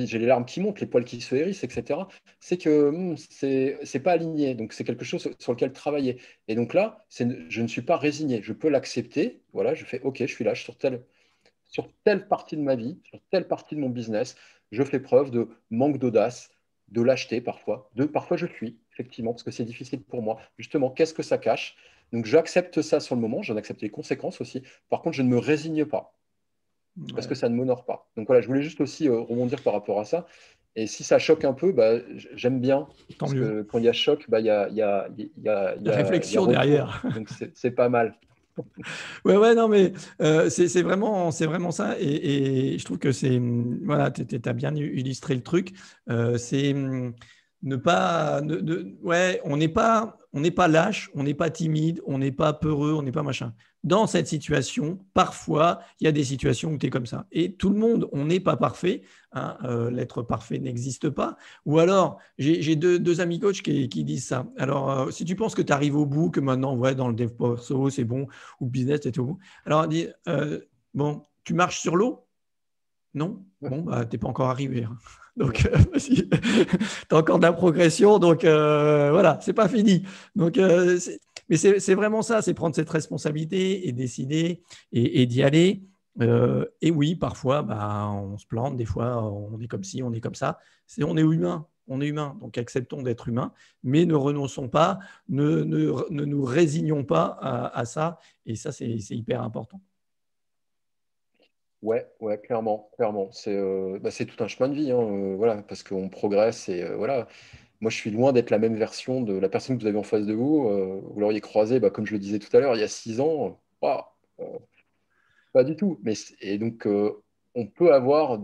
j'ai les larmes qui montent, les poils qui se hérissent, etc. C'est que c'est pas aligné. Donc, c'est quelque chose sur lequel travailler. Et donc là, je ne suis pas résigné. Je peux l'accepter. Voilà, je fais OK, je suis là sur telle partie de ma vie, sur telle partie de mon business. Je fais preuve de manque d'audace, de lâcheté parfois. Parfois, je fuis, effectivement, parce que c'est difficile pour moi. Justement, qu'est-ce que ça cache? Donc, j'accepte ça sur le moment. J'en accepte les conséquences aussi. Par contre, je ne me résigne pas parce que Ouais, ça ne m'honore pas. Donc voilà, je voulais juste aussi rebondir par rapport à ça. Et si ça choque un peu, bah, j'aime bien, tant parce mieux. que quand il y a choc, bah, il y a Réflexion retour. derrière. Donc c'est pas mal. Ouais, ouais, non, mais c'est vraiment ça. Et je trouve que voilà, tu as bien illustré le truc. C'est ne pas, ouais, on n'est pas lâche, on n'est pas timide, on n'est pas peureux, on n'est pas machin. Dans cette situation, parfois, il y a des situations où tu es comme ça. Et tout le monde, on n'est pas parfait, hein, l'être parfait n'existe pas. Ou alors, j'ai deux amis coachs qui disent ça. Alors, si tu penses que tu arrives au bout, que maintenant, ouais, dans le dev perso, c'est bon, ou business et tout. Alors, on dit, bon, tu marches sur l'eau? Non? Bon, bah, t'es pas encore arrivé, hein. Donc, tu as encore de la progression. Donc, voilà, c'est pas fini. Donc, mais c'est vraiment ça, c'est prendre cette responsabilité et décider et d'y aller. Et oui, parfois, bah, on se plante, des fois, on est comme ci, on est comme ça. On est humain. On est humain, donc acceptons d'être humain, mais ne renonçons pas, ne nous résignons pas à ça. Et ça, c'est hyper important. Ouais, ouais, clairement, clairement. C'est tout un chemin de vie, hein, voilà, parce qu'on progresse et voilà. Moi, je suis loin d'être la même version de la personne que vous avez en face de vous. Vous l'auriez croisé, bah, comme je le disais tout à l'heure, il y a 6 ans. Waouh, pas du tout. Et donc, on peut avoir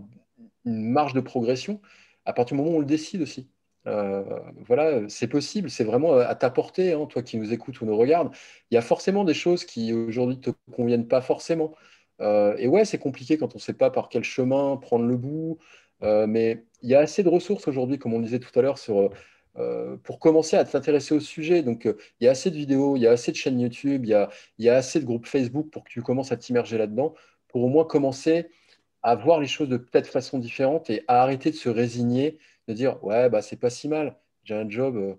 une marge de progression à partir du moment où on le décide aussi. Voilà, c'est possible, c'est vraiment à ta portée, hein, toi qui nous écoutes ou nous regardes. Il y a forcément des choses qui aujourd'hui ne te conviennent pas forcément. Et ouais, c'est compliqué quand on ne sait pas par quel chemin prendre le bout. Mais il y a assez de ressources aujourd'hui, comme on le disait tout à l'heure, pour commencer à t'intéresser au sujet. Donc, il y a assez de vidéos, il y a assez de chaînes YouTube, il y a assez de groupes Facebook pour que tu commences à t'immerger là-dedans, pour au moins commencer à voir les choses de peut-être façon différente et à arrêter de se résigner, de dire ouais, bah, c'est pas si mal, j'ai un job.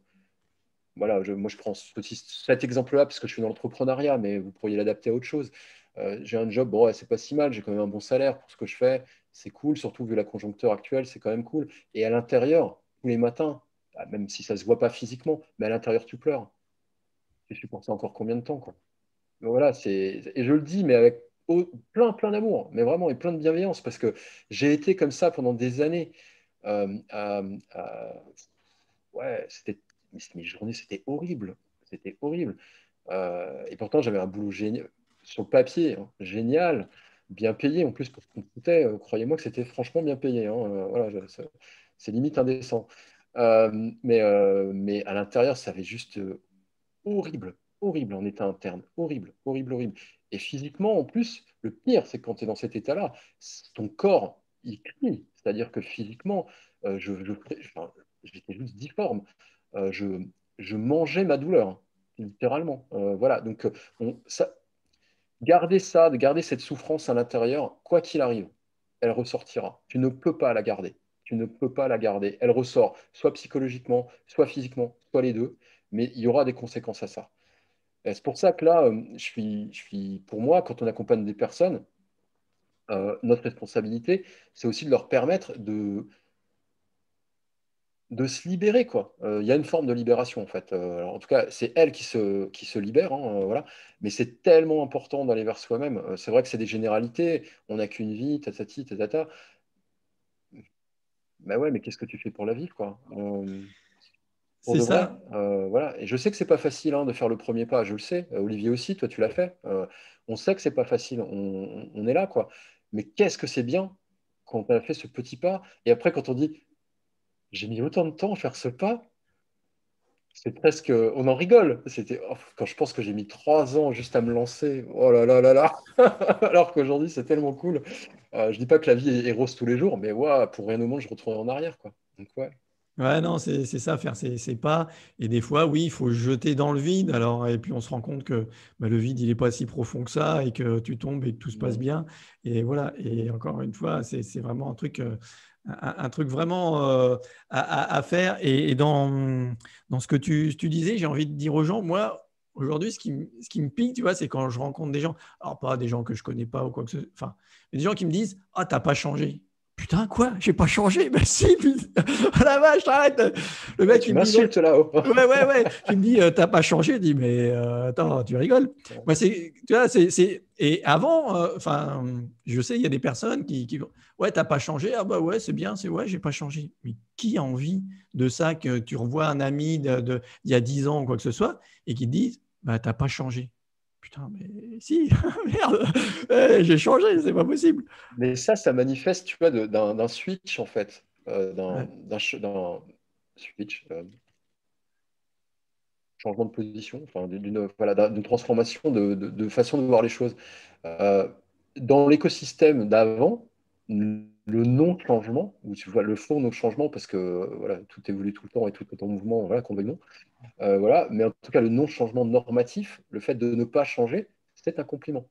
Voilà, moi je prends cet exemple-là parce que je suis dans l'entrepreneuriat, mais vous pourriez l'adapter à autre chose. J'ai un job, bon, ouais, c'est pas si mal, j'ai quand même un bon salaire pour ce que je fais. c'est cool, surtout vu la conjoncture actuelle, c'est quand même cool. Et à l'intérieur, tous les matins, même si ça ne se voit pas physiquement, mais à l'intérieur, tu pleures. Tu supportes ça encore combien de temps, quoi. Mais voilà, et je le dis, mais avec plein d'amour, mais vraiment, et plein de bienveillance, parce que j'ai été comme ça pendant des années. Euh, euh, euh, ouais, mes journées, c'était horrible. C'était horrible. Et pourtant, j'avais un boulot génial, sur le papier, hein, génial, bien payé. En plus, pour ce qu'on me coûtait, croyez-moi que c'était franchement bien payé, hein. Voilà, c'est limite indécent. Mais à l'intérieur, ça avait juste horrible, horrible en état interne. Horrible, horrible, horrible. Et physiquement, en plus, le pire, c'est que quand tu es dans cet état-là, ton corps, il crie. C'est-à-dire que physiquement, enfin, j'étais juste difforme. Euh, je, je mangeais ma douleur, hein, littéralement. Voilà, donc garder ça, de garder cette souffrance à l'intérieur, quoi qu'il arrive, elle ressortira. Tu ne peux pas la garder. Tu ne peux pas la garder. Elle ressort, soit psychologiquement, soit physiquement, soit les deux, mais il y aura des conséquences à ça. Et c'est pour ça que là, pour moi, quand on accompagne des personnes, notre responsabilité, c'est aussi de leur permettre de se libérer, quoi. Il y a une forme de libération, en fait. Alors, en tout cas, c'est elle qui se libère, hein, voilà. Mais c'est tellement important d'aller vers soi-même. C'est vrai que c'est des généralités. On n'a qu'une vie, tatati, tatata. Ben ouais, mais qu'est-ce que tu fais pour la vivre, quoi? Pour C'est de vrai, ça. voilà. Et je sais que c'est pas facile, hein, de faire le premier pas. Je le sais. Olivier aussi, toi, tu l'as fait. On sait que c'est pas facile. On est là, quoi. Mais qu'est-ce que c'est bien quand on a fait ce petit pas. Et après, quand on dit, j'ai mis autant de temps à faire ce pas. C'est presque, on en rigole. Quand je pense que j'ai mis 3 ans juste à me lancer. Oh là là là là. Alors qu'aujourd'hui, c'est tellement cool. Je dis pas que la vie est rose tous les jours, mais ouais, pour rien au monde, je retourne en arrière, quoi. Donc ouais. Ouais, non, c'est ça, faire ses pas. Et des fois, oui, il faut se jeter dans le vide. Alors, et puis on se rend compte que bah, le vide, il n'est pas si profond que ça et que tu tombes et que tout se passe Mm. bien. Et voilà. Et encore une fois, c'est vraiment un truc vraiment à faire. Et dans ce que tu disais, j'ai envie de dire aux gens, moi, aujourd'hui, ce qui me pique, tu vois, c'est quand je rencontre des gens, alors pas des gens que je connais pas ou quoi que ce soit, enfin, mais des gens qui me disent, ah, t'as pas changé. Putain, quoi? J'ai pas changé? Ben si, putain. Ah la vache, arrête! Le Ouais, mec, tu il me dit, ouais, m'insultes là-haut. ouais, ouais, ouais. Il me dit, t'as pas changé. Je dis, mais attends, tu rigoles. Moi, tu vois, Et avant, enfin, je sais, il y a des personnes qui vont, ouais, t'as pas changé. Ah bah ouais, c'est bien, ouais, j'ai pas changé. Mais qui a envie de ça, que tu revois un ami d'il y a 10 ans ou quoi que ce soit et qui te dise, bah, t'as pas changé. Putain, mais si, merde, j'ai changé, c'est pas possible. Mais ça manifeste, tu vois, d'un switch, en fait. Ouais. D'un switch, changement de position, enfin, d'une transformation de façon de voir les choses. Euh, Dans l'écosystème d'avant, le non-changement, ou tu vois le faux non-changement, parce que voilà, tout évolue tout le temps et tout est en mouvement, voilà, qu'on veuille ou non. Voilà, mais en tout cas, le non-changement normatif, le fait de ne pas changer, c'est un compliment.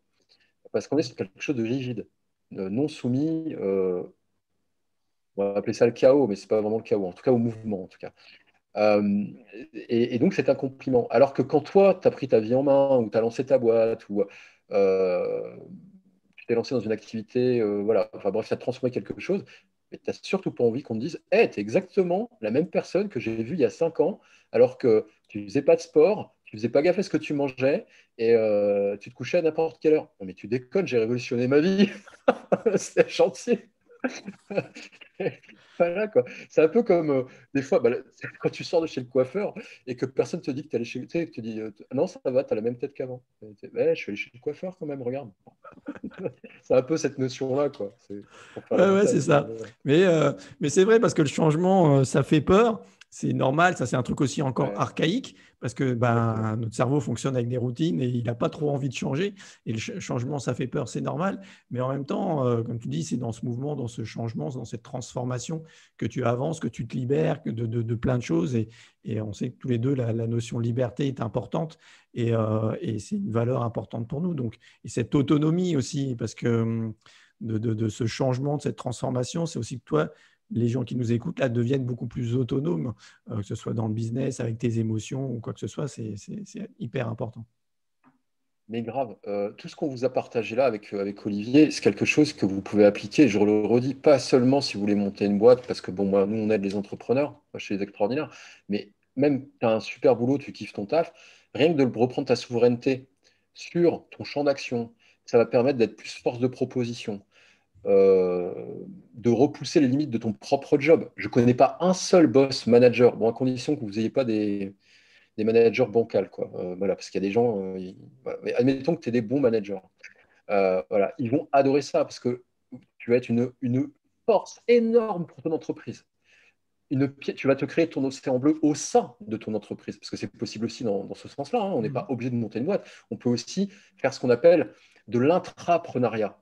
Parce qu'on est sur quelque chose de rigide, non soumis, on va appeler ça le chaos, mais c'est pas vraiment le chaos, en tout cas au mouvement, en tout cas. Euh, et donc, c'est un compliment. Alors que quand toi, tu as pris ta vie en main, ou tu as lancé ta boîte, ou euh, tu t'es lancé dans une activité, voilà, enfin bref, ça a transformé quelque chose, mais tu n'as surtout pas envie qu'on te dise, hey, tu es exactement la même personne que j'ai vue il y a 5 ans, alors que tu faisais pas de sport, tu faisais pas gaffe à ce que tu mangeais, et tu te couchais à n'importe quelle heure. Non, mais tu déconnes, j'ai révolutionné ma vie. C'est un chantier. Voilà, quoi. C'est un peu comme des fois, bah, quand tu sors de chez le coiffeur et que personne te dit que tu es allé chez, tu sais, que tu dis non, ça va, tu as la même tête qu'avant. Ouais, je suis allé chez le coiffeur quand même, regarde. C'est un peu cette notion-là, quoi. C'est pour faire la Ouais, ouais, c'est bataille. ça. Mais c'est vrai parce que le changement, ça fait peur. C'est normal. Ça, c'est un truc aussi encore Ouais, archaïque parce que exactement. ben, notre cerveau fonctionne avec des routines et il n'a pas trop envie de changer. Et le changement, ça fait peur, c'est normal. Mais en même temps, comme tu dis, c'est dans ce mouvement, dans ce changement, dans cette transformation que tu avances, que tu te libères de plein de choses. Et on sait que tous les deux, la notion de liberté est importante et c'est une valeur importante pour nous. Donc, et cette autonomie aussi, parce que de ce changement, de cette transformation, c'est aussi que toi, les gens qui nous écoutent là deviennent beaucoup plus autonomes, que ce soit dans le business, avec tes émotions ou quoi que ce soit, c'est hyper important. Mais grave, tout ce qu'on vous a partagé là avec Olivier, c'est quelque chose que vous pouvez appliquer, je le redis, pas seulement si vous voulez monter une boîte, parce que bon, moi, nous, on aide les entrepreneurs, moi, chez les extraordinaires, mais même tu as un super boulot, tu kiffes ton taf, rien que de reprendre ta souveraineté sur ton champ d'action, ça va permettre d'être plus force de proposition, euh, de repousser les limites de ton propre job. Je ne connais pas un seul boss manager, bon, à condition que vous n'ayez pas des managers bancals, quoi. Voilà, parce qu'il y a des gens, voilà. Mais admettons que tu es des bons managers. Voilà, ils vont adorer ça parce que tu vas être une force énorme pour ton entreprise. Tu vas te créer ton océan bleu au sein de ton entreprise, parce que c'est possible aussi dans ce sens-là, hein. On n'est pas Mhm. obligé de monter une boîte. On peut aussi faire ce qu'on appelle de l'intrapreneuriat, Ouais.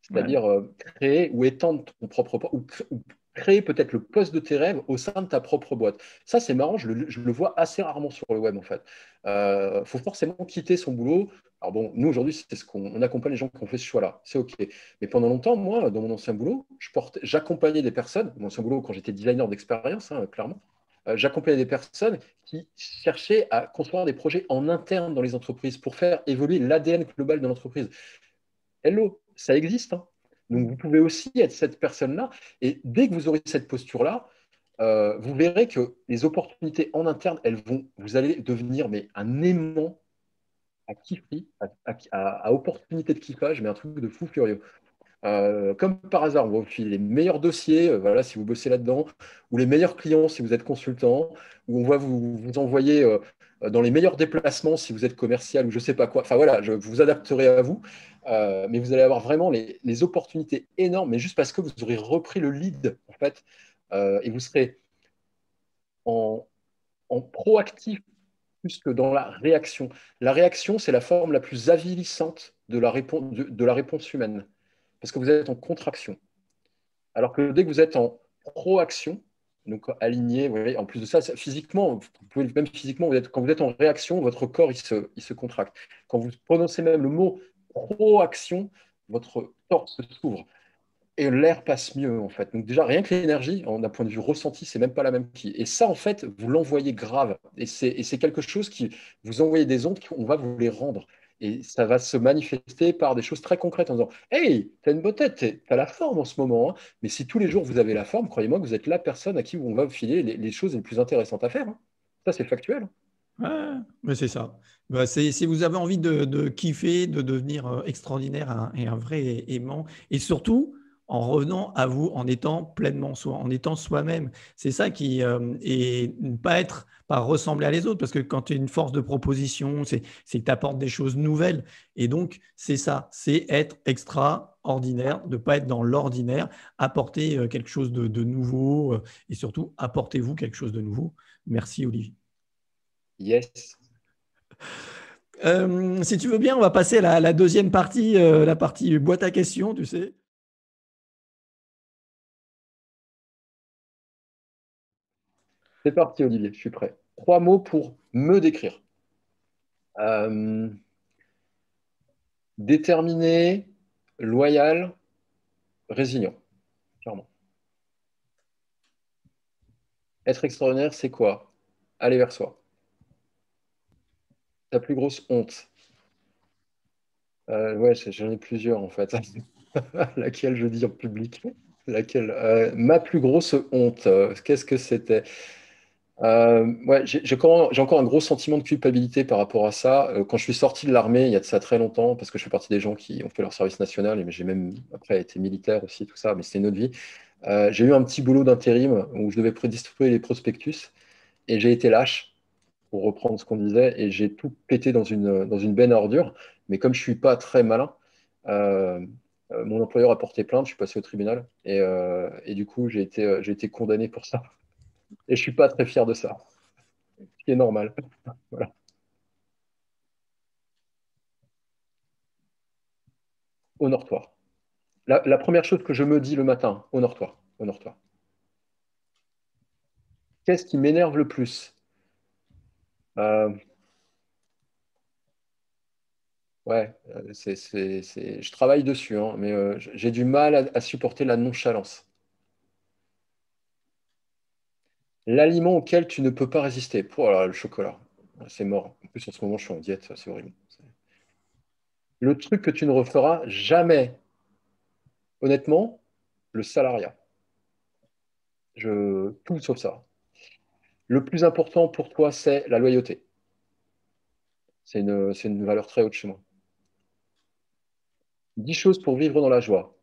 c'est-à-dire créer ou étendre ton propre ou créer peut-être le poste de tes rêves au sein de ta propre boîte. Ça, c'est marrant, je le vois assez rarement sur le web en fait. Il faut forcément quitter son boulot. Alors bon, nous aujourd'hui, c'est ce qu'on on accompagne les gens qui ont fait ce choix-là, c'est OK. Mais pendant longtemps, moi, dans mon ancien boulot, j'accompagnais des personnes, mon ancien boulot quand j'étais designer d'expérience, hein, clairement, j'accompagnais des personnes qui cherchaient à construire des projets en interne dans les entreprises pour faire évoluer l'ADN global de l'entreprise. Hello, ça existe, hein. Donc, vous pouvez aussi être cette personne-là. Et dès que vous aurez cette posture-là, vous verrez que les opportunités en interne, vous allez devenir mais un aimant à kiffer, à opportunité de kiffage, mais un truc de fou furieux. Comme par hasard, on va vous filer les meilleurs dossiers, voilà, si vous bossez là-dedans, ou les meilleurs clients si vous êtes consultant, ou on va vous envoyer dans les meilleurs déplacements si vous êtes commercial ou je ne sais pas quoi. Enfin voilà, je vous adapterai à vous, mais vous allez avoir vraiment les opportunités énormes, mais juste parce que vous aurez repris le lead, en fait, et vous serez en, en proactif plus que dans la réaction. La réaction, c'est la forme la plus avilissante de la réponse humaine, parce que vous êtes en contraction. Alors que dès que vous êtes en proaction, donc aligné, vous voyez, en plus de ça, physiquement, vous pouvez, même physiquement, quand vous êtes en réaction, votre corps il se contracte. Quand vous prononcez même le mot proaction, votre torse s'ouvre et l'air passe mieux en fait. Donc déjà, rien que l'énergie, d'un point de vue ressenti, c'est même pas la même qui. Et ça, en fait, vous l'envoyez grave. Et c'est quelque chose qui, vous envoyez des ondes, on va vous les rendre. Et ça va se manifester par des choses très concrètes en disant, hey, t'as une bonne tête, t'as la forme en ce moment, hein. Mais si tous les jours vous avez la forme, croyez-moi que vous êtes la personne à qui on va vous filer les choses les plus intéressantes à faire, hein. Ça, c'est factuel. Ouais, mais c'est ça. Bah, si vous avez envie de kiffer, de devenir extraordinaire et un vrai aimant, et surtout en revenant à vous, en étant pleinement soi, en étant soi-même. C'est ça qui et ne pas être, pas ressembler à les autres, parce que quand tu es une force de proposition, c'est que tu apportes des choses nouvelles. Et donc, c'est ça, c'est être extraordinaire, de ne pas être dans l'ordinaire, apporter quelque chose de nouveau, et surtout, apportez-vous quelque chose de nouveau. Merci, Olivier. Yes. Si tu veux bien, on va passer à la deuxième partie, la partie boîte à questions, tu sais. C'est parti, Olivier, je suis prêt. 3 mots pour me décrire. Euh, Déterminé, loyal, résilient, clairement. Être extraordinaire, c'est quoi? Aller vers soi. Ta plus grosse honte. Ouais, j'en ai plusieurs en fait. Laquelle je dis en public? Laquelle? Ma plus grosse honte, qu'est-ce que c'était? Ouais, j'ai encore un gros sentiment de culpabilité par rapport à ça. Quand je suis sorti de l'armée, il y a de ça très longtemps, parce que je fais partie des gens qui ont fait leur service national, et j'ai même après été militaire aussi, tout ça, mais c'était une autre vie. J'ai eu un petit boulot d'intérim où je devais distribuer les prospectus, et j'ai été lâche, pour reprendre ce qu'on disait, et j'ai tout pété dans une benne à ordures. Mais comme je suis pas très malin, euh, mon employeur a porté plainte, je suis passé au tribunal, et du coup, j'ai été condamné pour ça. Et je suis pas très fier de ça, ce qui est normal. Voilà. Honore-toi. La première chose que je me dis le matin, honore-toi, honore-toi. Qu'est-ce qui m'énerve le plus? Euh, ouais, je travaille dessus, hein, mais j'ai du mal à supporter la nonchalance. L'aliment auquel tu ne peux pas résister. Oh là, le chocolat. C'est mort. En plus, en ce moment, je suis en diète, c'est horrible. Le truc que tu ne referas jamais, honnêtement, le salariat. Tout sauf ça. Le plus important pour toi, c'est la loyauté. C'est une valeur très haute chez moi. 10 choses pour vivre dans la joie.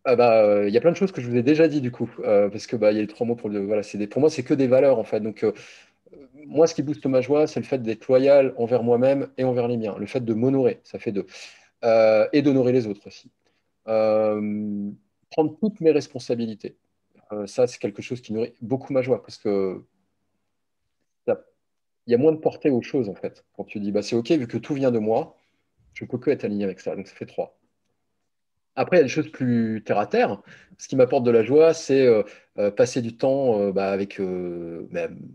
Ah bah, il y a plein de choses que je vous ai déjà dit du coup, parce que bah, il y a les 3 mots pour le. Voilà, pour moi, c'est que des valeurs en fait. Donc, moi, ce qui booste ma joie, c'est le fait d'être loyal envers moi-même et envers les miens. Le fait de m'honorer, ça fait deux. Et d'honorer les autres aussi. Euh, Prendre toutes mes responsabilités. Ça, c'est quelque chose qui nourrit beaucoup ma joie parce que il y a moins de portée aux choses en fait. Quand tu dis, bah, c'est OK, vu que tout vient de moi, je peux que être aligné avec ça. Donc, ça fait trois. Après, il y a des choses plus terre à terre. Ce qui m'apporte de la joie, c'est passer du temps bah, avec. Moi,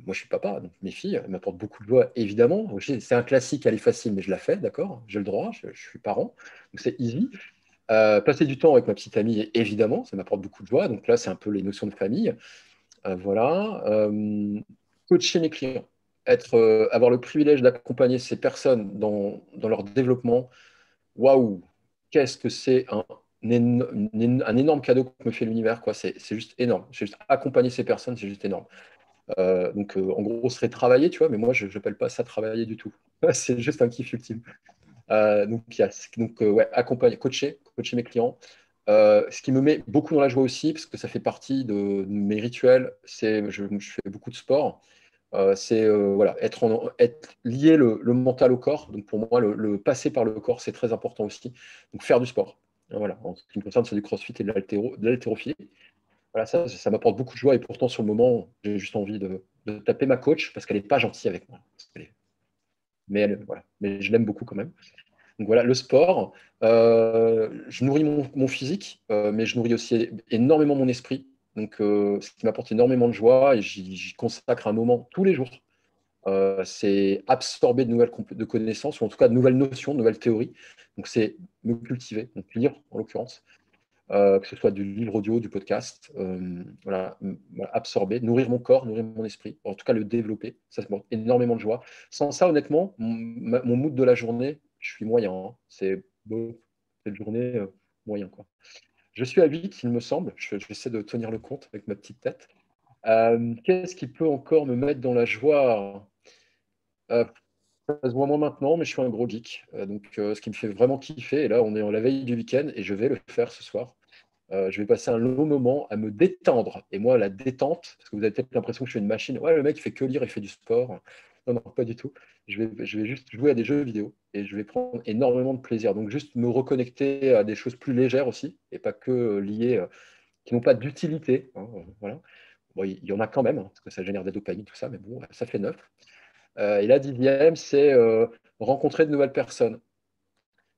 je suis papa, donc mes filles, elles m'apportent beaucoup de joie, évidemment. C'est un classique, elle est facile, mais je la fais, d'accord? J'ai le droit, je suis parent, donc c'est easy. Passer du temps avec ma petite amie, évidemment, ça m'apporte beaucoup de joie. Donc là, c'est un peu les notions de famille. Voilà. Coacher mes clients, avoir le privilège d'accompagner ces personnes dans leur développement. Waouh, qu'est-ce que c'est un énorme cadeau que me fait l'univers, quoi. C'est juste énorme. C'est juste accompagner ces personnes, c'est juste énorme. En gros, ce serait travailler, tu vois, mais moi, je n'appelle pas ça travailler du tout. C'est juste un kiff ultime. Ouais, accompagner, coacher mes clients. Ce qui me met beaucoup dans la joie aussi, parce que ça fait partie de mes rituels, je fais beaucoup de sport. Voilà, être lié le mental au corps. Donc pour moi, le passer par le corps, c'est très important aussi. Donc faire du sport. Voilà, en ce qui me concerne, c'est du crossfit et de l'haltérophilie. Voilà, ça m'apporte beaucoup de joie et pourtant sur le moment, j'ai juste envie de taper ma coach parce qu'elle n'est pas gentille avec moi. Voilà. Mais je l'aime beaucoup quand même. Donc voilà, le sport, je nourris mon physique, mais je nourris aussi énormément mon esprit. Donc, ce qui m'apporte énormément de joie et j'y consacre un moment tous les jours. C'est absorber de nouvelles de connaissances, ou en tout cas de nouvelles notions, de nouvelles théories. Donc, c'est me cultiver, donc lire en l'occurrence, que ce soit du livre audio, du podcast. Voilà, absorber, nourrir mon corps, nourrir mon esprit, en tout cas le développer. Ça m'apporte énormément de joie. Sans ça, honnêtement, mon mood de la journée, je suis moyen, hein. C'est bon, cette journée, moyen, quoi. Je suis à 8, il me semble. J'essaie de tenir le compte avec ma petite tête. Qu'est-ce qui peut encore me mettre dans la joie? Euh, Ça se voit moins maintenant, mais je suis un gros geek. Ce qui me fait vraiment kiffer, et là, on est en la veille du week-end, et je vais le faire ce soir. Je vais passer un long moment à me détendre. Et moi, la détente, parce que vous avez peut-être l'impression que je suis une machine. Ouais, le mec, il fait que lire, il fait du sport. Non, non, pas du tout. Je vais juste jouer à des jeux vidéo et je vais prendre énormément de plaisir. Donc, juste me reconnecter à des choses plus légères aussi et pas que liées, qui n'ont pas d'utilité, hein, voilà. Bon, il y en a quand même, hein, parce que ça génère des dopamines, tout ça, mais bon, ça fait neuf. Et la 10e, c'est rencontrer de nouvelles personnes.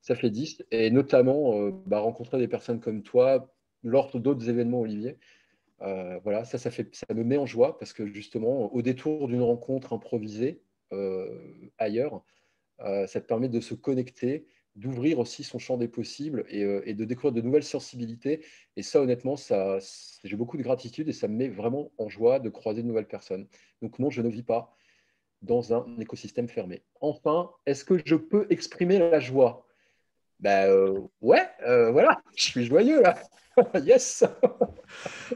Ça fait 10. Et notamment bah, rencontrer des personnes comme toi lors d'autres événements, Olivier. Voilà, ça me met en joie parce que justement, au détour d'une rencontre improvisée ailleurs, ça te permet de se connecter, d'ouvrir aussi son champ des possibles et de découvrir de nouvelles sensibilités. Et ça, honnêtement, j'ai beaucoup de gratitude et ça me met vraiment en joie de croiser de nouvelles personnes. Donc non, je ne vis pas dans un écosystème fermé. Enfin, est-ce que je peux exprimer la joie? Ben ouais, voilà, je suis joyeux là. Yes.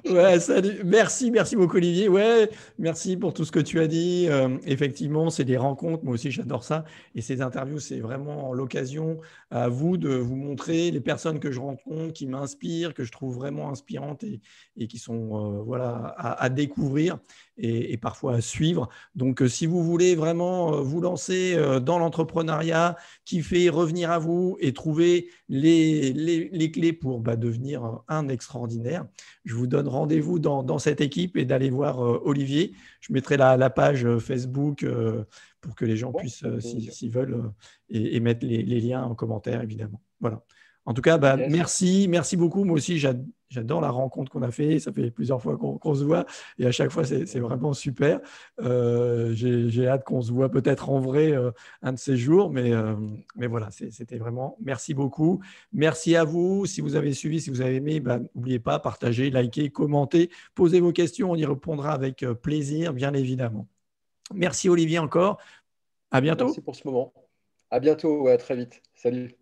Ouais, salut. Merci beaucoup Olivier. Ouais, merci pour tout ce que tu as dit. Effectivement, c'est des rencontres. Moi aussi, j'adore ça. Et ces interviews, c'est vraiment l'occasion à vous de vous montrer les personnes que je rencontre, qui m'inspirent, que je trouve vraiment inspirantes et qui sont voilà, à découvrir et parfois à suivre. Donc, si vous voulez vraiment vous lancer dans l'entrepreneuriat, qui fait revenir à vous et trouver les clés pour devenir un extraordinaire, je vous donne rendez-vous dans cette équipe et d'aller voir Olivier. Je mettrai la page Facebook pour que les gens Ouais, puissent, avec plaisir. s'ils veulent, et mettre les liens en commentaire, évidemment. Voilà. En tout cas, Yes. merci beaucoup. Moi aussi, j'adore la rencontre qu'on a fait. Ça fait plusieurs fois qu'on se voit et à chaque fois, c'est vraiment super. J'ai hâte qu'on se voit peut-être en vrai un de ces jours, mais voilà, c'était vraiment. Merci beaucoup. Merci à vous. Si vous avez suivi, si vous avez aimé, n'oubliez pas, partagez, likez, commentez, posez vos questions. On y répondra avec plaisir, bien évidemment. Merci Olivier encore. À bientôt. Merci pour ce moment. À bientôt, ouais, à très vite. Salut.